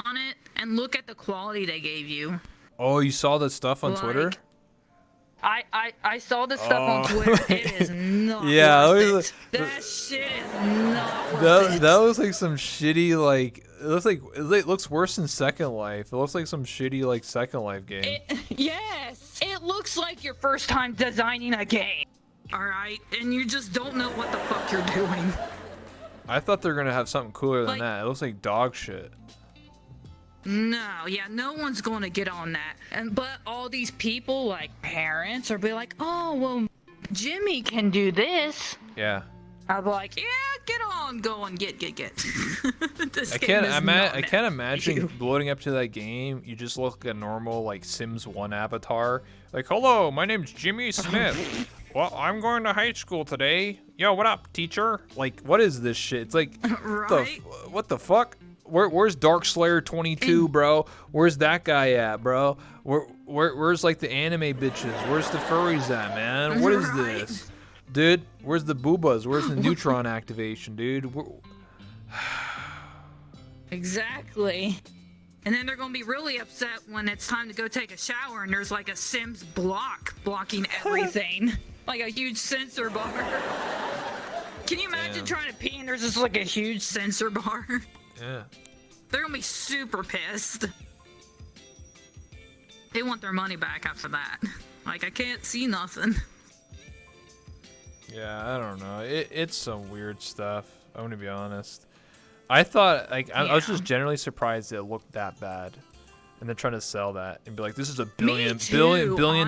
on it, and look at the quality they gave you. Oh, you saw the stuff on Like, Twitter? I saw the stuff on Twitter. It is not Yeah, worth it. That shit is not worth it. That was like some shitty like. It looks worse than Second Life. It looks like some shitty like Second Life game. Yes, it looks like your first time designing a game. All right, and you just don't know what the fuck you're doing. I thought they were gonna have something cooler than Like, that. It looks like dog shit. No, yeah, no one's gonna get on that. But all these people, like parents, are be like, oh, well, Jimmy can do this. Yeah. I'll be like, yeah, get on, go and get. I can't imagine loading up to that game. You just look like a normal like Sims 1 avatar. Like, hello, my name's Jimmy Smith. Well, I'm going to high school today. Yo, what up, teacher? Like, what is this shit? It's like, right? what the fuck? Where's Darkslayer 22, bro? Where's that guy at, bro? Where's like the anime bitches? Where's the furries at, man? What is this? Dude, where's the boobas? Where's the neutron activation, dude? Exactly. And then they're gonna be really upset when it's time to go take a shower and there's like a Sims block blocking everything. Like a huge sensor bar. Can you imagine trying to pee and there's just like a huge sensor bar? Yeah. They're gonna be super pissed. They want their money back after that. Like, I can't see nothing. Yeah, I don't know. It's some weird stuff. I'm gonna be honest. I thought I was just generally surprised it looked that bad, and they're trying to sell that and be like, this is a billion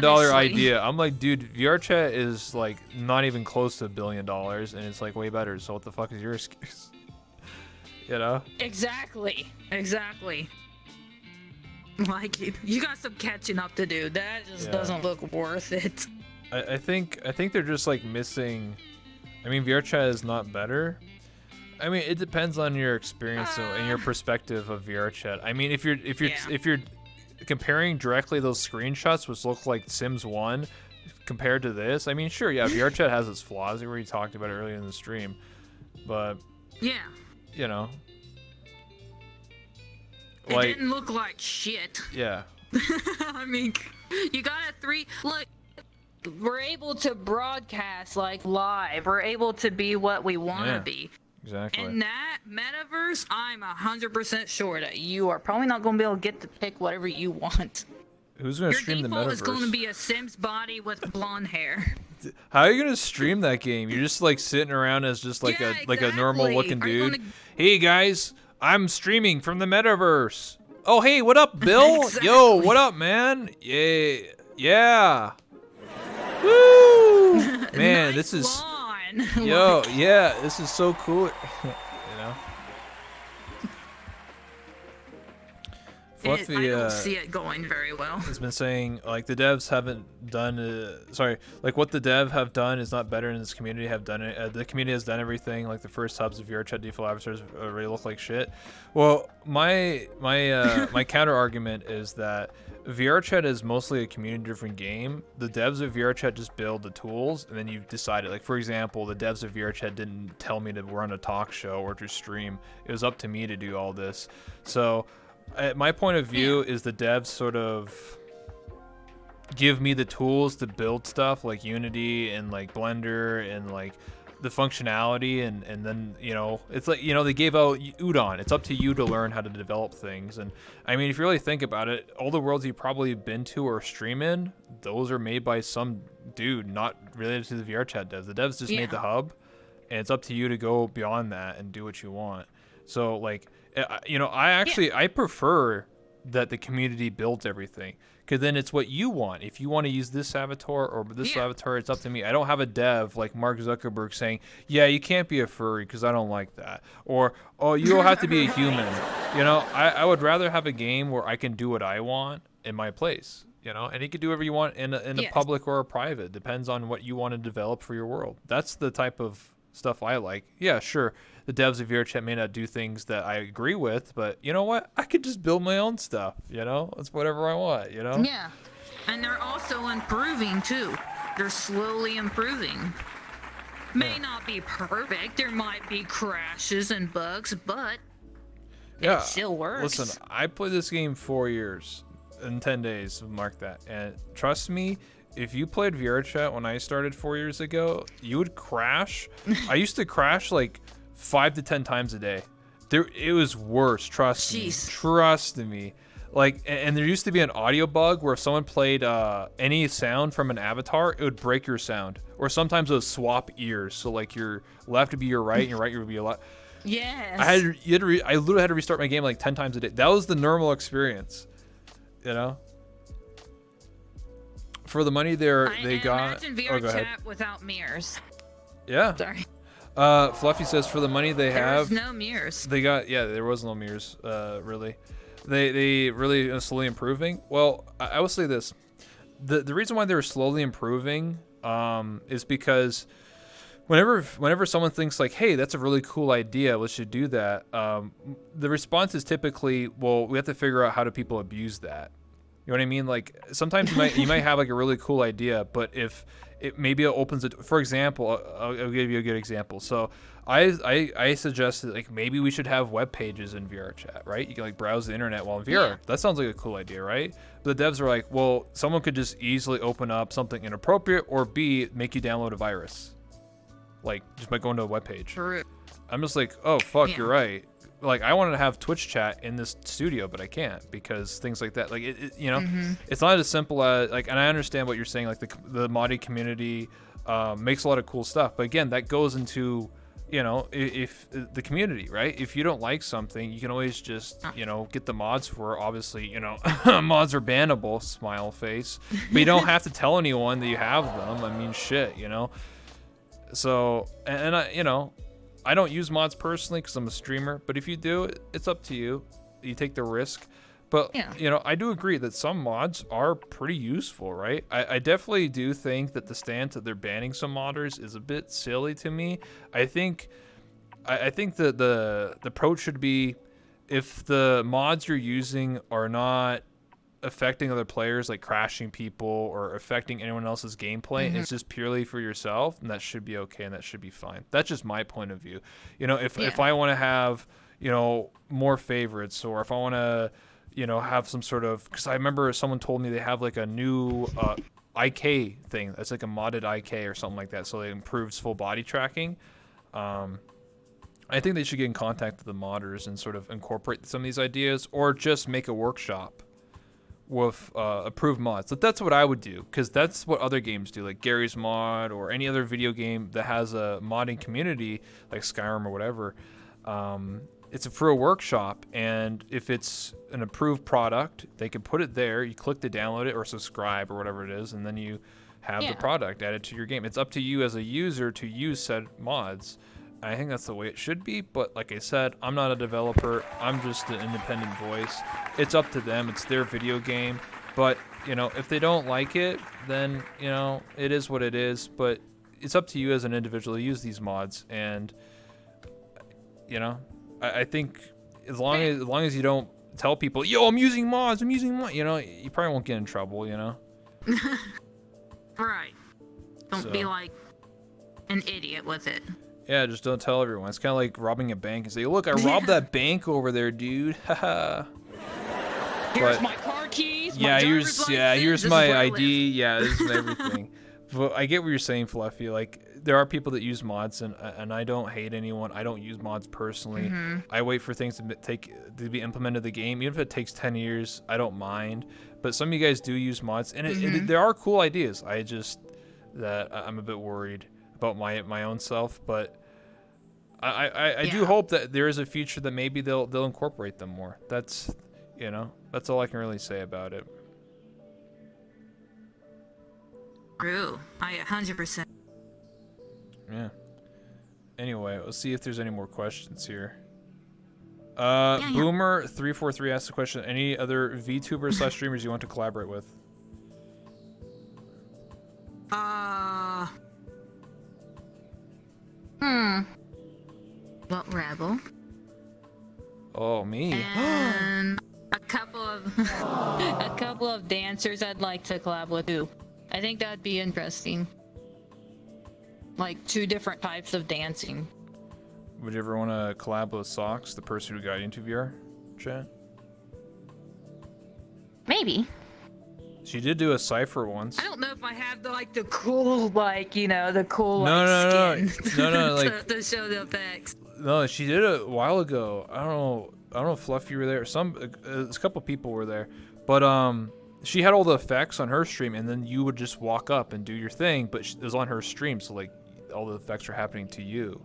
dollar idea. I'm like, dude, VR chat is like not even close to $1 billion, and it's like way better. So what the fuck is your excuse? You know? Exactly. Like, you got some catching up to do. That just doesn't look worth it. I think they're just like missing. I mean, VR chat is not better. I mean, it depends on your experience and your perspective of VR chat. I mean, if you're comparing directly those screenshots, which look like Sims 1, compared to this, I mean, sure, yeah, VR chat has its flaws. We already talked about it earlier in the stream, but yeah, you know, it didn't look like shit. Yeah. I mean, you got look. We're able to broadcast like live. We're able to be what we want to be. Exactly. In that metaverse, I'm 100% sure that you are probably not going to be able to get to pick whatever you want. Who's going to stream the metaverse? Your default is going to be a Sims body with blonde hair. How are you going to stream that game? You're just like sitting around as just like a normal looking dude. Hey guys, I'm streaming from the metaverse. Oh hey, what up, Bill? Exactly. Yo, what up, man? Yeah. Woo! Man, nice this is lawn. Yo, yeah, this is so cool. You know. Fluffy, I don't see it going very well. Has been saying like the devs haven't done. Like what the dev have done is not better, and this community have done it. The community has done everything. Like the first hubs of VRChat default avatars already look like shit. Well, my counter argument is that VRChat is mostly a community-driven game. The devs of VRChat just build the tools, and then you decide it. Like for example, the devs of VRChat didn't tell me to run a talk show or to stream. It was up to me to do all this. So. My point of view is the devs sort of give me the tools to build stuff like Unity and like Blender and like the functionality and then, you know, it's like, you know, they gave out Udon. It's up to you to learn how to develop things. And I mean, if you really think about it, all the worlds you've probably been to or stream in, those are made by some dude not related to the VRChat devs. The devs just made the hub, and it's up to you to go beyond that and do what you want. So like, you know, I prefer that the community builds everything, because then it's what you want. If you want to use this avatar or this avatar, it's up to me. I don't have a dev like Mark Zuckerberg saying, yeah, you can't be a furry because I don't like that, or oh, you'll have to be a human. You know, I would rather have a game where I can do what I want in my place, you know, and you can do whatever you want in a public or a private. Depends on what you want to develop for your world. That's the type of stuff I like. Yeah, sure. The devs of VRChat may not do things that I agree with, but you know what? I could just build my own stuff, you know? It's whatever I want, you know? Yeah. And they're also improving, too. They're slowly improving. May not be perfect. There might be crashes and bugs, but Yeah, it still works. Listen, I played this game 4 years in 10 days. Mark that. And trust me, if you played VR chat when I started 4 years ago, you would crash. I used to crash like 5 to 10 times a day. It was worse. Trust me. Trust me. Like, and there used to be an audio bug where if someone played any sound from an avatar, it would break your sound. Or sometimes it would swap ears. So like your left would be your right and your right would be your left. Yes. I literally had to restart my game like 10 times a day. That was the normal experience, you know. For the money they got. Imagine VR chat without mirrors. Yeah. Sorry. Fluffy says for the money they have. There was no mirrors. They got there was no mirrors. Really, they really are slowly improving. Well, I will say this: the reason why they're slowly improving is because whenever someone thinks like, hey, that's a really cool idea, let's should do that, the response is typically, well, we have to figure out how do people abuse that. You know what I mean? Like sometimes you might have like a really cool idea, but if maybe it opens it. For example, I'll give you a good example. So I suggested like maybe we should have web pages in VR chat, right? You can like browse the internet while in VR. Yeah. That sounds like a cool idea, right? But the devs are like, well, someone could just easily open up something inappropriate, or B, make you download a virus, like just by going to a web page. True. I'm just like, oh fuck, yeah. You're right. Like I wanted to have Twitch chat in this studio, but I can't because things like that. Like you know, it's not as simple as like. And I understand what you're saying. Like the modding community makes a lot of cool stuff, but again, that goes into, you know, if the community, right? If you don't like something, you can always just, you know, get the mods for it. Obviously, you know, mods are bannable, smile face, but you don't have to tell anyone that you have them. I mean, shit, you know. So and I, you know. I don't use mods personally because I'm a streamer, but if you do, it's up to you. You take the risk. But, yeah. You know, I do agree that some mods are pretty useful, right? I definitely do think that the stance that they're banning some modders is a bit silly to me. I think that the approach should be, if the mods you're using are not affecting other players, like crashing people or affecting anyone else's gameplay, and it's just purely for yourself, and that should be okay and that should be fine. That's just my point of view. You know, if I want to have, you know, more favorites, or if I want to, you know, have some sort of, because I remember someone told me they have like a new IK thing that's like a modded IK or something like that, so it improves full body tracking. I think they should get in contact with the modders and sort of incorporate some of these ideas, or just make a workshop with approved mods. So that's what I would do, because that's what other games do, like Gary's Mod or any other video game that has a modding community like Skyrim or whatever. It's for a workshop, and if it's an approved product, they can put it there. You click to download it or subscribe or whatever it is, and then you have the product added to your game. It's up to you as a user to use said mods. I think that's the way it should be, but like I said, I'm not a developer. I'm just an independent voice. It's up to them. It's their video game. But, you know, if they don't like it, then, you know, it is what it is. But it's up to you as an individual to use these mods. And, you know, I think as long as you don't tell people, yo, I'm using mods, you know, you probably won't get in trouble, you know? Right. Don't be like an idiot with it. Yeah, just don't tell everyone. It's kind of like robbing a bank and say, look, I robbed that bank over there, dude. Haha. Here's my car keys. Here's my ID. Yeah, this is everything. But I get what you're saying, Fluffy. Like, there are people that use mods, and I don't hate anyone. I don't use mods personally. I wait for things to be implemented in the game. Even if it takes 10 years, I don't mind. But some of you guys do use mods, and there are cool ideas. I'm a bit worried about my own self, but I do hope that there is a future that maybe they'll incorporate them more. That's, you know, that's all I can really say about it. True. I 100%. Yeah. Anyway, let's see if there's any more questions here. Boomer343 asked the question, any other VTubers / streamers you want to collaborate with? Well, Rebel. Oh, me. And a couple of dancers I'd like to collab with too. I think that'd be interesting. like 2 different types of dancing. Would you ever want to collab with Socks, the person who got you into VR, chat? Maybe. She did do a cipher once. I don't know if I have the cool the cool No, skin no, like to show the effects. no, she did it a while ago. I don't know if Fluffy were there. A couple people were there, but she had all the effects on her stream, and then you would just walk up and do your thing. But it was on her stream, so like all the effects are happening to you.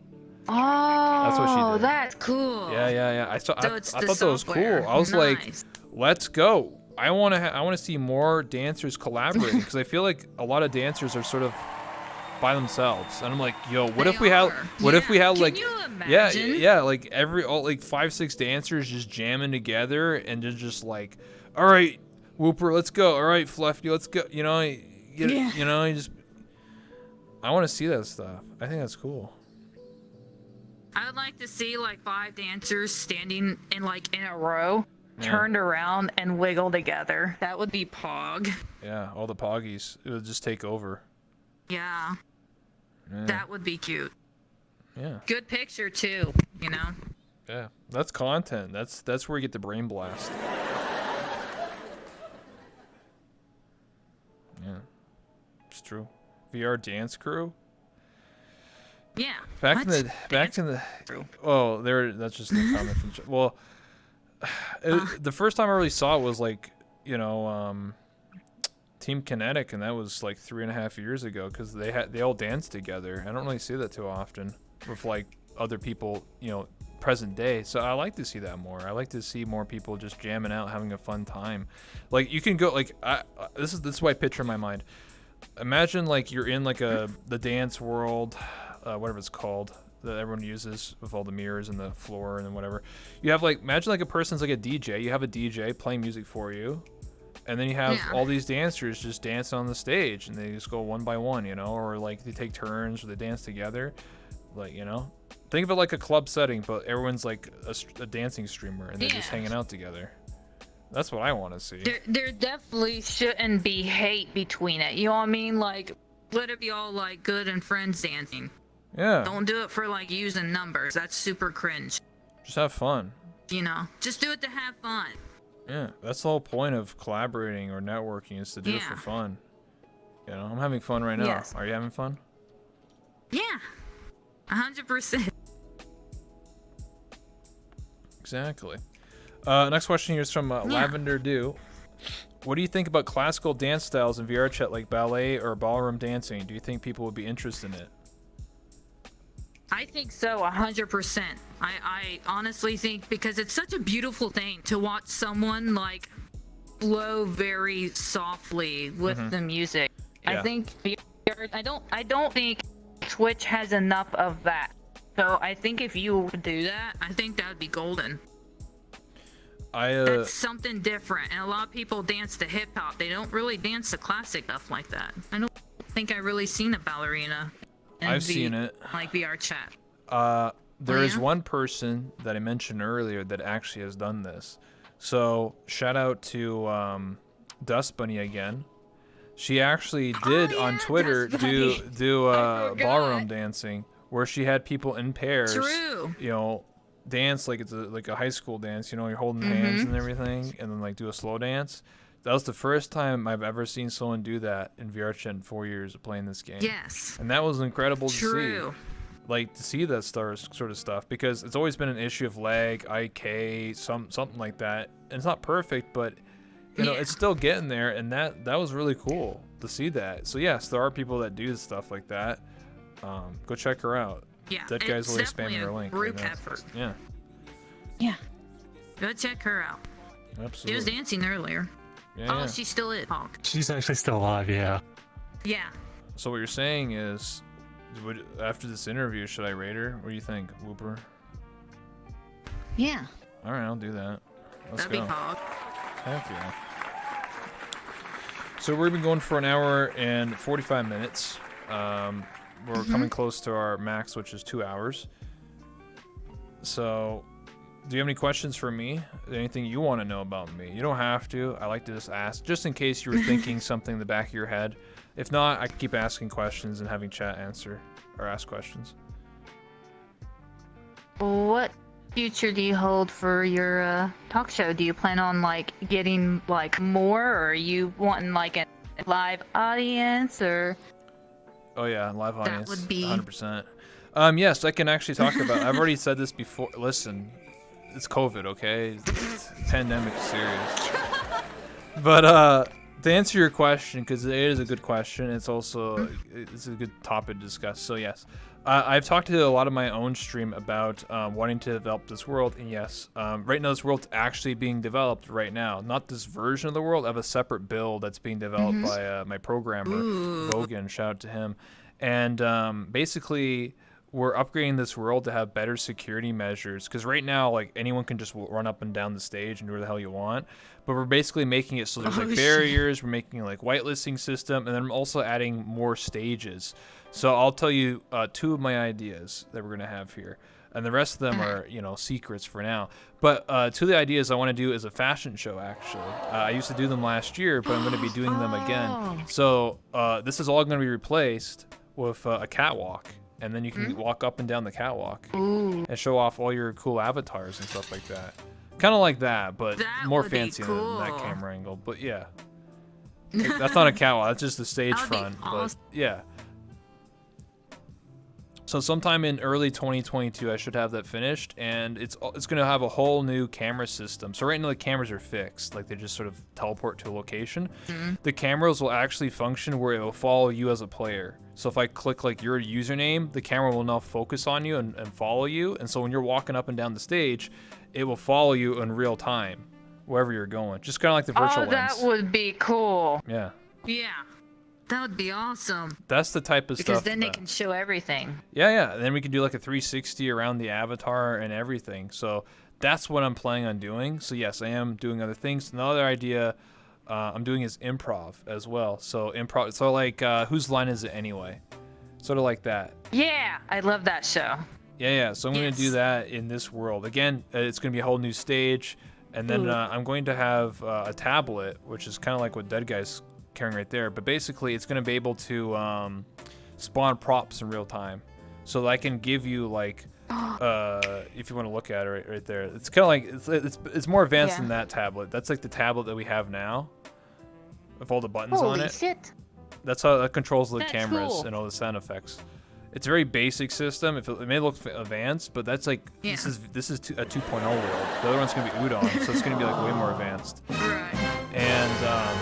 Oh, That's what she did. That's cool. Yeah. I thought that was cool. I was nice. like, let's go. I want to see more dancers collaborating because I feel like a lot of dancers are sort of by themselves, and I'm like, yo, what if we had like, Can you imagine? yeah, like like 5-6 dancers just jamming together and just like, all right, Wooper, let's go. All right, Fluffy, let's go. You know, you just. I want to see that stuff. I think that's cool. I would like to see like 5 dancers standing in a row, turned around and wiggle together. That would be pog. Yeah, all the poggies. It would just take over. Yeah. That would be cute. Yeah. Good picture too, you know. Yeah, that's content. That's where you get the brain blast. Yeah, it's true. VR dance crew. Yeah. Back in the. Oh, that's just a comment from. Well, the first time I really saw it was like, Team Kinetic, and that was like 3.5 years ago because they all danced together. I don't really see that too often with like other people, present day. So I like to see that more. I like to see more people just jamming out, having a fun time. Like you can go like this is what I picture in my mind. Imagine like you're in like the dance world, whatever it's called that everyone uses with all the mirrors and the floor and then whatever. You have like imagine like a person's like a DJ. You have a DJ playing music for you. And then you have all these dancers just dance on the stage, and they just go one by one, or like they take turns or they dance together, like think of it like a club setting, but everyone's like a dancing streamer, and they're just hanging out together. That's what I want to see. There definitely shouldn't be hate between it. You know what I mean? Like, let it be all like good and friends dancing. Yeah. Don't do it for like using numbers. That's super cringe. Just have fun. Just do it to have fun. Yeah, that's the whole point of collaborating or networking is to do it for fun. I'm having fun right now. Yes. Are you having fun? Yeah, 100%. Exactly. Next question here is from Lavender Dew. What do you think about classical dance styles in VR chat like ballet or ballroom dancing? Do you think people would be interested in it? I think so, 100%. I honestly think because it's such a beautiful thing to watch someone like flow very softly with the music. Yeah. I think I don't think Twitch has enough of that. So I think if you do that, I think that would be golden. That's something different, and a lot of people dance to hip hop. They don't really dance to classic stuff like that. I don't think I really seen a ballerina. I've seen it. Like VR chat. There is one person that I mentioned earlier that actually has done this. So shout out to Dust Bunny again. She actually did on Twitter do ballroom dancing where she had people in pairs. True. Dance like it's like a high school dance. You're holding hands and everything, and then like do a slow dance. That was the first time I've ever seen someone do that in VR chat in 4 years of playing this game. Yes. And that was incredible to see. True. Like to see that sort of stuff because it's always been an issue of lag, IK, something like that. And it's not perfect, but it's still getting there, and that was really cool to see that. So yes, there are people that do stuff like that. Go check her out. Yeah. That guy's always spamming her link. Group effort. Yeah. Yeah. Go check her out. Absolutely. She was dancing earlier. Yeah. She still is. She's actually still alive, yeah. Yeah. So what you're saying is, after this interview, should I rate her? What do you think, Wooper? Yeah. All right, I'll do that. Let's That'd go. be hog. Heck yeah. So we've been going for an hour and 45 minutes. We're coming close to our max, which is 2 hours. So, do you have any questions for me? Anything you want to know about me? You don't have to. I like to just ask, just in case you were thinking something in the back of your head. If not, I can keep asking questions and having chat answer or ask questions. What future do you hold for your talk show? Do you plan on like getting like more, or are you wanting like a live audience, or? Oh yeah, live audience. That would be 100%. Yes, I can actually talk about. I've already said this before. Listen, it's COVID, okay? Pandemic is serious. But to answer your question, because it is a good question, it's also it's a good topic to discuss. So yes, I've talked to a lot of my own stream about wanting to develop this world, and yes, right now this world's actually being developed right now. Not this version of the world. I have a separate build that's being developed by my programmer, Vogan. Shout out to him. And basically, we're upgrading this world to have better security measures, because right now, like, anyone can just run up and down the stage and do whatever the hell you want. But we're basically making it so there's like barriers. We're making like whitelisting system, and then I'm also adding more stages. So I'll tell you 2 of my ideas that we're gonna have here, and the rest of them are, you know, secrets for now. But 2 of the ideas I want to do is a fashion show. Actually, I used to do them last year, but I'm gonna be doing them again. So this is all gonna be replaced with a catwalk. And then you can walk up and down the catwalk and show off all your cool avatars and stuff like that. Kind of like that, but That more would be fancy than cool. that camera angle. But yeah, like, that's not a catwalk. That's just the stage That would be front. awesome. But yeah. So sometime in early 2022, I should have that finished, and it's gonna have a whole new camera system. So right now the cameras are fixed, like they just sort of teleport to a location. The cameras will actually function where it will follow you as a player. So if I click like your username, the camera will now focus on you and follow you. And so when you're walking up and down the stage, it will follow you in real time, wherever you're going. Just kind of like the virtual lens. That would be cool. Yeah. Yeah, that would be awesome. That's the type of Because stuff. then they can show everything. Yeah. And then we can do like a 360 around the avatar and everything. So that's what I'm planning on doing. So yes, I am doing other things. Another idea I'm doing is improv as well. So improv. So like, whose line is it anyway? Sort of like that. Yeah, I love that show. Yeah. So I'm going to do that in this world. Again, it's going to be a whole new stage. And then I'm going to have a tablet, which is kind of like what Dead Guy's carrying right there. But basically, it's going to be able to spawn props in real time. So that I can give you like, if you want to look at it right there, it's kind of like it's more advanced than that tablet. That's like the tablet that we have now, with all the buttons on it. Holy shit! That's how that controls the That's cameras cool. and all the sound effects. It's a very basic system. It may look advanced, but that's like this is a 2.0 world. The other one's gonna be Udon, so it's gonna be like way more advanced. Right. And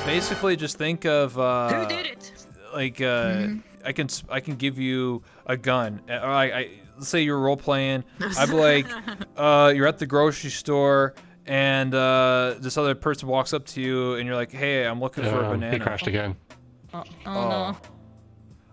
basically, just think of Who did it? like I can give you a gun. Or let's say you're role playing. I'd be like, you're at the grocery store, and this other person walks up to you, and you're like, hey, I'm looking for a banana. He crashed again. Oh no.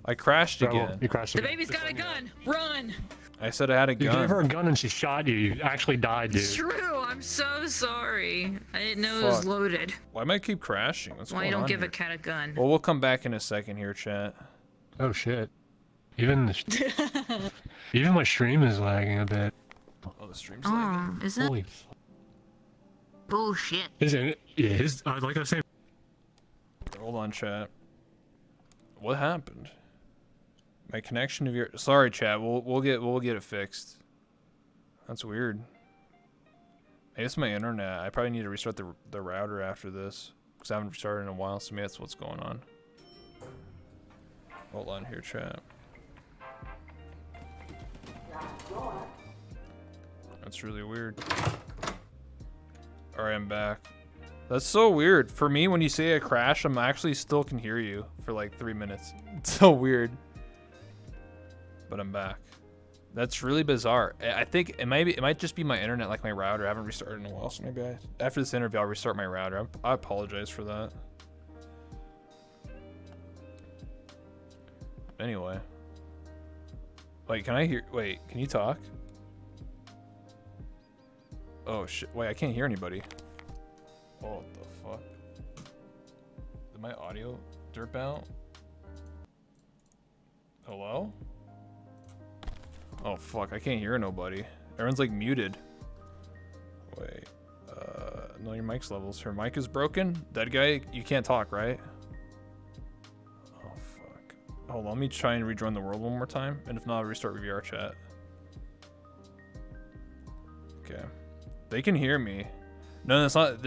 I crashed again. You crashed The again. baby's got a gun. Run. I said I had a You gave her gun. a gun and she shot you. You actually died, dude. True. I'm so sorry. I didn't know it was Fuck. loaded. Why am I keep crashing? What's Why going you don't on give here? a cat a gun? Well, we'll come back in a second here, chat. Oh shit. Even the even my stream is lagging a bit. Oh, the stream's lagging. Oh, is it? Holy fuck. Bullshit. Isn't it? Yeah, his, like I was saying. Hold on, chat. What happened? My connection to your sorry, chat. We'll get it fixed. That's weird. Maybe it's my internet. I probably need to restart the router after this because I haven't restarted in a while. So maybe that's what's going on. Hold on here, chat. That's really weird. Alright, I'm back. That's so weird. For me, when you say a crash, I'm actually still can hear you for like 3 minutes. It's so weird. But I'm back. That's really bizarre. I think it might just be my internet, like my router. I haven't restarted in a while, so maybe after this interview, I'll restart my router. I apologize for that. Anyway. Wait, can I hear? Wait, can you talk? Oh shit! Wait, I can't hear anybody. Oh, what the fuck? Did my audio derp out? Hello? Oh fuck! I can't hear nobody. Everyone's like muted. Wait. No, your mic's levels. Her mic is broken. Dead guy, you can't talk, right? Hold on, let me try and rejoin the world one more time, and if not, I'll restart VR chat. Okay. They can hear me. No, it's not.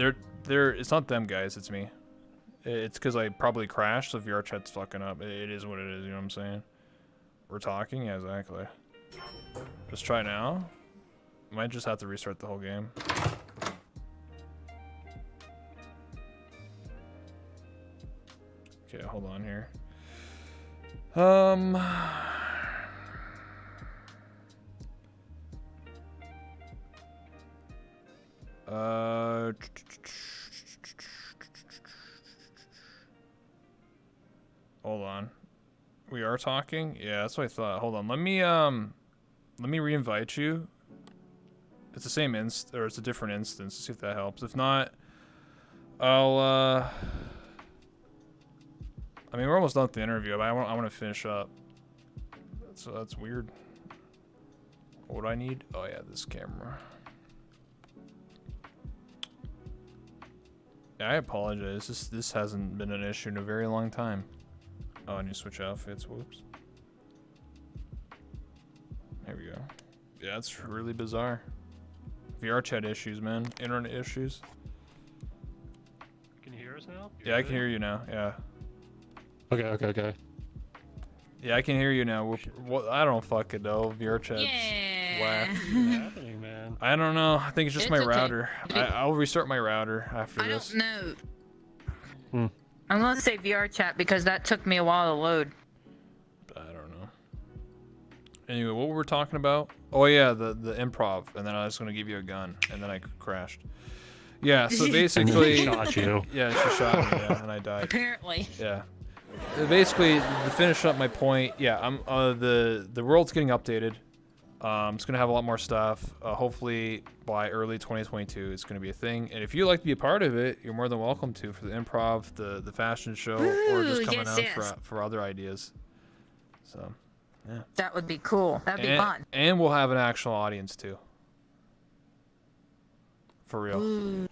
It's not them, guys. It's me. It's because I probably crashed, so VR chat's fucking up. It is what it is. You know what I'm saying? We're talking, yeah, exactly. Just try now. Might just have to restart the whole game. Okay, hold on here. Hold on. We are talking? Yeah, that's what I thought. Hold on. Let me re-invite you. It's the same or it's a different instance. See if that helps. If not, I'll I mean, we're almost done with the interview, but I want to finish up. That's weird. What do I need? Oh yeah, this camera. Yeah, I apologize. This hasn't been an issue in a very long time. Oh, I need to switch outfits. Whoops. There we go. Yeah, it's really bizarre. VR chat issues, man. Internet issues. Can you hear us now? Yeah, I can hear you now. Yeah. Okay. Yeah, I can hear you now. What? I don't fucking know. VR chat's whack. What's happening, man? I don't know. I think it's just my okay. router. I'll restart my router after this. I don't know. I'm gonna say VR chat because that took me a while to load. I don't know. Anyway, what were we talking about? Oh yeah, the improv, and then I was gonna give you a gun, and then I crashed. Yeah, so basically, she shot you. Yeah, she shot me, yeah, and I died. Apparently. Yeah. Basically, to finish up my point, yeah, the world's getting updated. It's gonna have a lot more stuff. Hopefully by early 2022, it's gonna be a thing. And if you'd like to be a part of it, you're more than welcome to for the improv, the fashion show, or just coming out for other ideas. So, yeah. That would be cool. That'd be fun. And we'll have an actual audience too. For real. Ooh.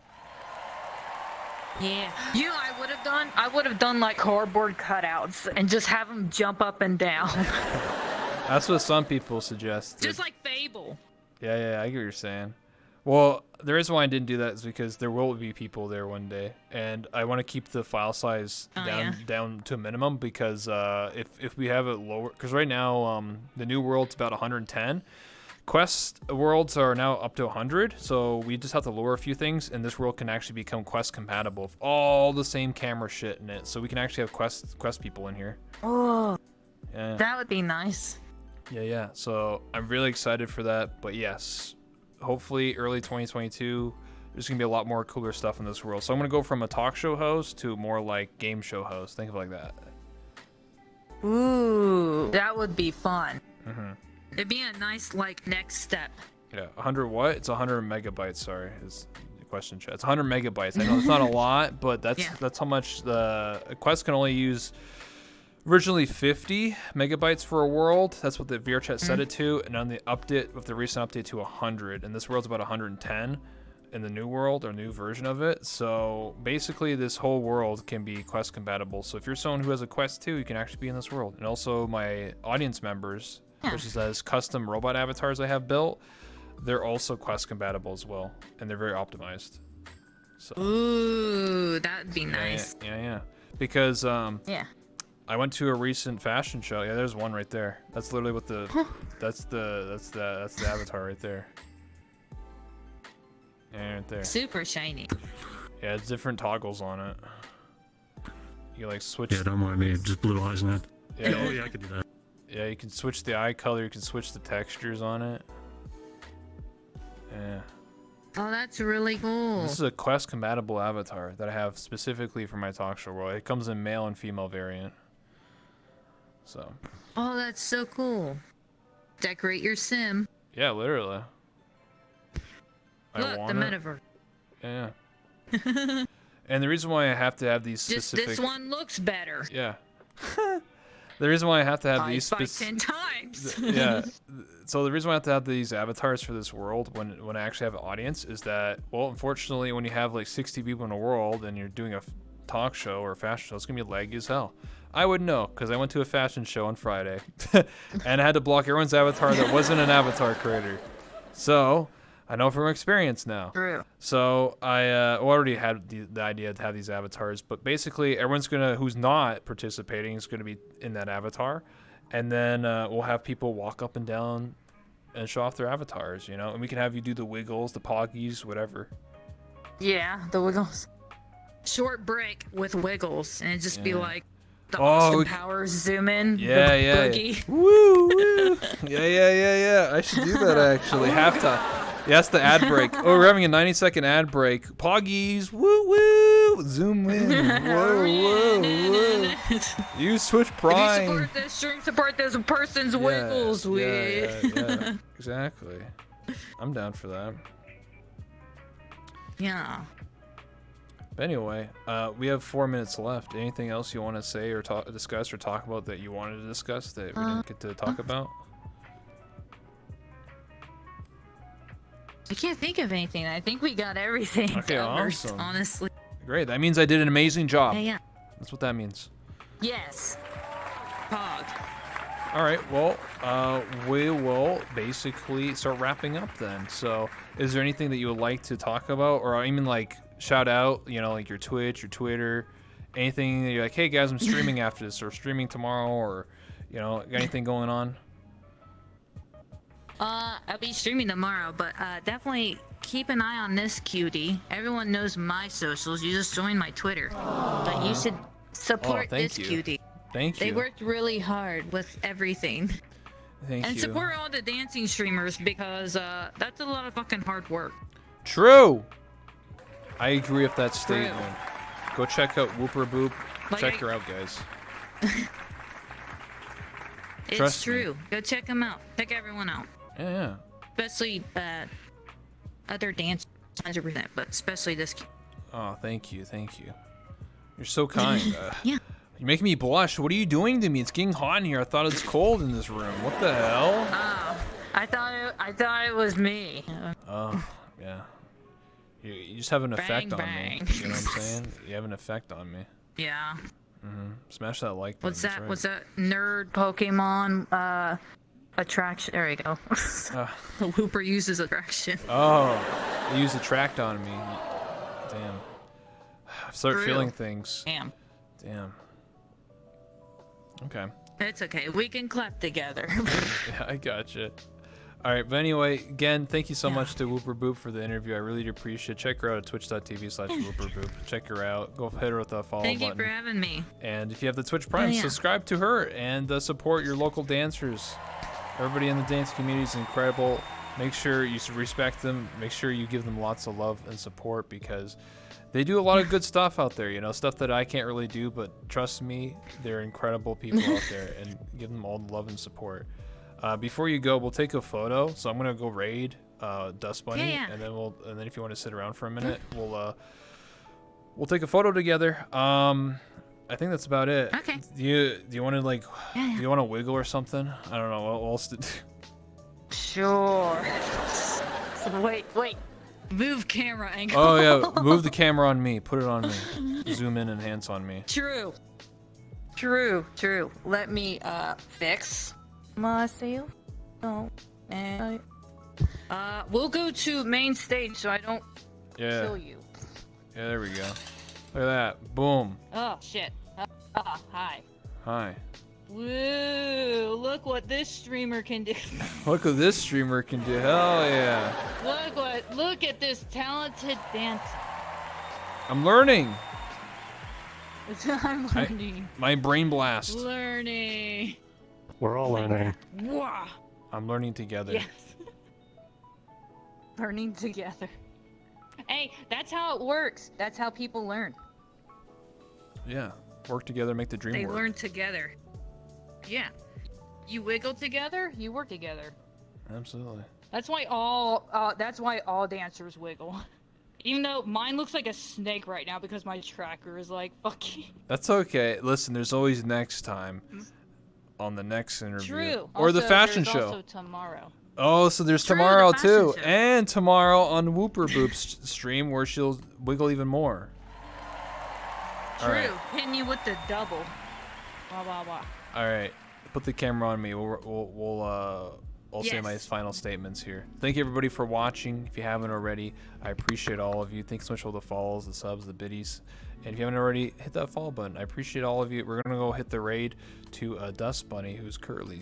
Yeah. You know, I would have done like cardboard cutouts and just have them jump up and down. That's what some people suggest. Just like Fable. Yeah, I get what you're saying. Well, the reason why I didn't do that is because there will be people there one day, and I want to keep the file size down to a minimum because if we have it lower, because right now the new world's about 110. Quest worlds are now up to 100, so we just have to lower a few things, and this world can actually become Quest compatible with all the same camera shit in it, so we can actually have Quest people in here. Oh, yeah. That would be nice. Yeah. So I'm really excited for that, but yes, hopefully early 2022, there's gonna be a lot more cooler stuff in this world. So I'm gonna go from a talk show host to more like game show host. Think of it like that. Ooh, that would be fun. Mm-hmm. It'd be a nice, like, next step. Yeah, 100 what? It's 100 megabytes, sorry, is the question chat. It's 100 megabytes. I know it's not a lot, but that's how much the Quest can only use. Originally 50 megabytes for a world. That's what the VR chat set it to, and on the update, with the recent update to 100, and this world's about 110 in the new world, or new version of it. So basically this whole world can be Quest compatible. So if you're someone who has a Quest 2, you can actually be in this world. And also my audience members, which is as custom robot avatars I have built, they're also Quest compatible as well, and they're very optimized. So, ooh, that'd be nice. Yeah. Because I went to a recent fashion show. Yeah, there's one right there. That's literally what that's the avatar right there. Yeah, right there. Super shiny. Yeah, it's different toggles on it. You like switch. Yeah, don't mind me. Just blue eyes in it. Yeah. Oh yeah, I could do that. Yeah, you can switch the eye color, you can switch the textures on it. Yeah. Oh, that's really cool. This is a Quest compatible avatar that I have specifically for my talk show world. It comes in male and female variant. So. Oh, that's so cool. Decorate your sim. Yeah, literally. Look, the Metaverse. Yeah. And the reason why I have to have these specific... This one looks better. Yeah. The reason why I have to have these by 10 times. Yeah. So the reason why I have to have these avatars for this world when I actually have an audience is that, well, unfortunately, when you have like 60 people in a world and you're doing a talk show or a fashion show, it's gonna be laggy as hell. I would know because I went to a fashion show on Friday and I had to block everyone's avatar that wasn't an avatar creator. So I know from experience now. True. So I already had the idea to have these avatars, but basically everyone's who's not participating is gonna be in that avatar, and then we'll have people walk up and down and show off their avatars, you know, and we can have you do the wiggles, the poggies, whatever. Yeah, the wiggles. Short break with wiggles, and it'd just be like the Austin Powers zoom in. Yeah. Woo, woo. Yeah. I should do that actually. Halftime. Yes, the ad break. Oh, we're having a 90-second ad break. Poggies, woo woo, zoom in, whoa. Use Twitch Prime. If you support this stream, support this person's wiggles. Yeah. Exactly. I'm down for that. Yeah. But anyway, we have 4 minutes left. Anything else you want to say or discuss or talk about that you wanted to discuss that we didn't get to talk about? I can't think of anything. I think we got everything covered, awesome. honestly. Great. That means I did an amazing job. Yeah. That's what that means. Yes. Pog. All right. Well, we will basically start wrapping up then. So, is there anything that you would like to talk about, or even like shout out? You know, like your Twitch, your Twitter, anything that you're like, hey guys, I'm streaming after this, or streaming tomorrow, or you know, got anything going on? I'll be streaming tomorrow, but definitely keep an eye on this cutie. Everyone knows my socials. You just join my Twitter. But you should support this cutie. Thank you. They worked really hard with everything. Thank and you. support all the dancing streamers because that's a lot of fucking hard work. True. I agree with that statement. Go check out WooperBoop. Check her out, guys. It's true. Go check them out. Check everyone out. Yeah. Especially other dancers, 100%, but especially this. Oh, thank you. You're so kind. Yeah. You're making me blush. What are you doing to me? It's getting hot in here. I thought it's cold in this room. What the hell? Oh, I thought it was me. Oh, yeah. You just have an effect on me. You know what I'm saying? You have an effect on me. Yeah. Smash that like button. What's that? Right. What's that nerd Pokemon attraction? There we go. The Wooper uses attraction. Oh, you use attract on me. Damn. I start feeling things. Damn. Okay. It's okay. We can clap together. Yeah, I gotcha. All right, but anyway, again, thank you so much to WooperBoop for the interview. I really do appreciate it. Check her out at twitch.tv/WooperBoop. Check her out. Go hit her with a follow button. Thank you for having me. And if you have the Twitch Prime, subscribe to her and support your local dancers. Everybody in the dance community is incredible. Make sure you respect them. Make sure you give them lots of love and support because they do a lot of good stuff out there, you know, stuff that I can't really do, but trust me, they're incredible people out there, and give them all the love and support. Before you go, we'll take a photo. So I'm gonna go raid Dust Bunny, and then if you want to sit around for a minute, we'll take a photo together. I think that's about it. Okay. Do you want to like do you want to wiggle or something? I don't know. What else Sure. Wait. Move camera angle. Oh yeah, move the camera on me. Put it on me. Zoom in and hands on me. True. Let me fix myself. We'll go to main stage so I don't kill you. Yeah, there we go. Look at that. Boom. Oh shit. Hi. Hi. Woo! Look what this streamer can do. Look what this streamer can do. Hell yeah. Look at this talented dance. I'm learning. I'm learning. My brain blast. Learning. We're all learning. Wow. I'm learning together. Yes. Learning together. Hey, that's how it works. That's how people learn. Yeah. Work together, make the dream work. They learn together. Yeah. You wiggle together, you work together. Absolutely. That's why all dancers wiggle. Even though mine looks like a snake right now because my tracker is like fucking. That's okay. Listen, there's always next time on the next interview. True. Or also, the fashion there's show. Also tomorrow. Oh, so there's True, tomorrow the fashion too. show. And tomorrow on WooperBoop's stream where she'll wiggle even more. True. Hitting you with the double. Blah blah blah. All right, put the camera on me. I'll say my Yes. final statements here. Thank you everybody for watching. If you haven't already, I appreciate all of you. Thanks so much for all the follows, the subs, the biddies. And if you haven't already, hit that follow button. I appreciate all of you. We're gonna go hit the raid to Dust Bunny, who's currently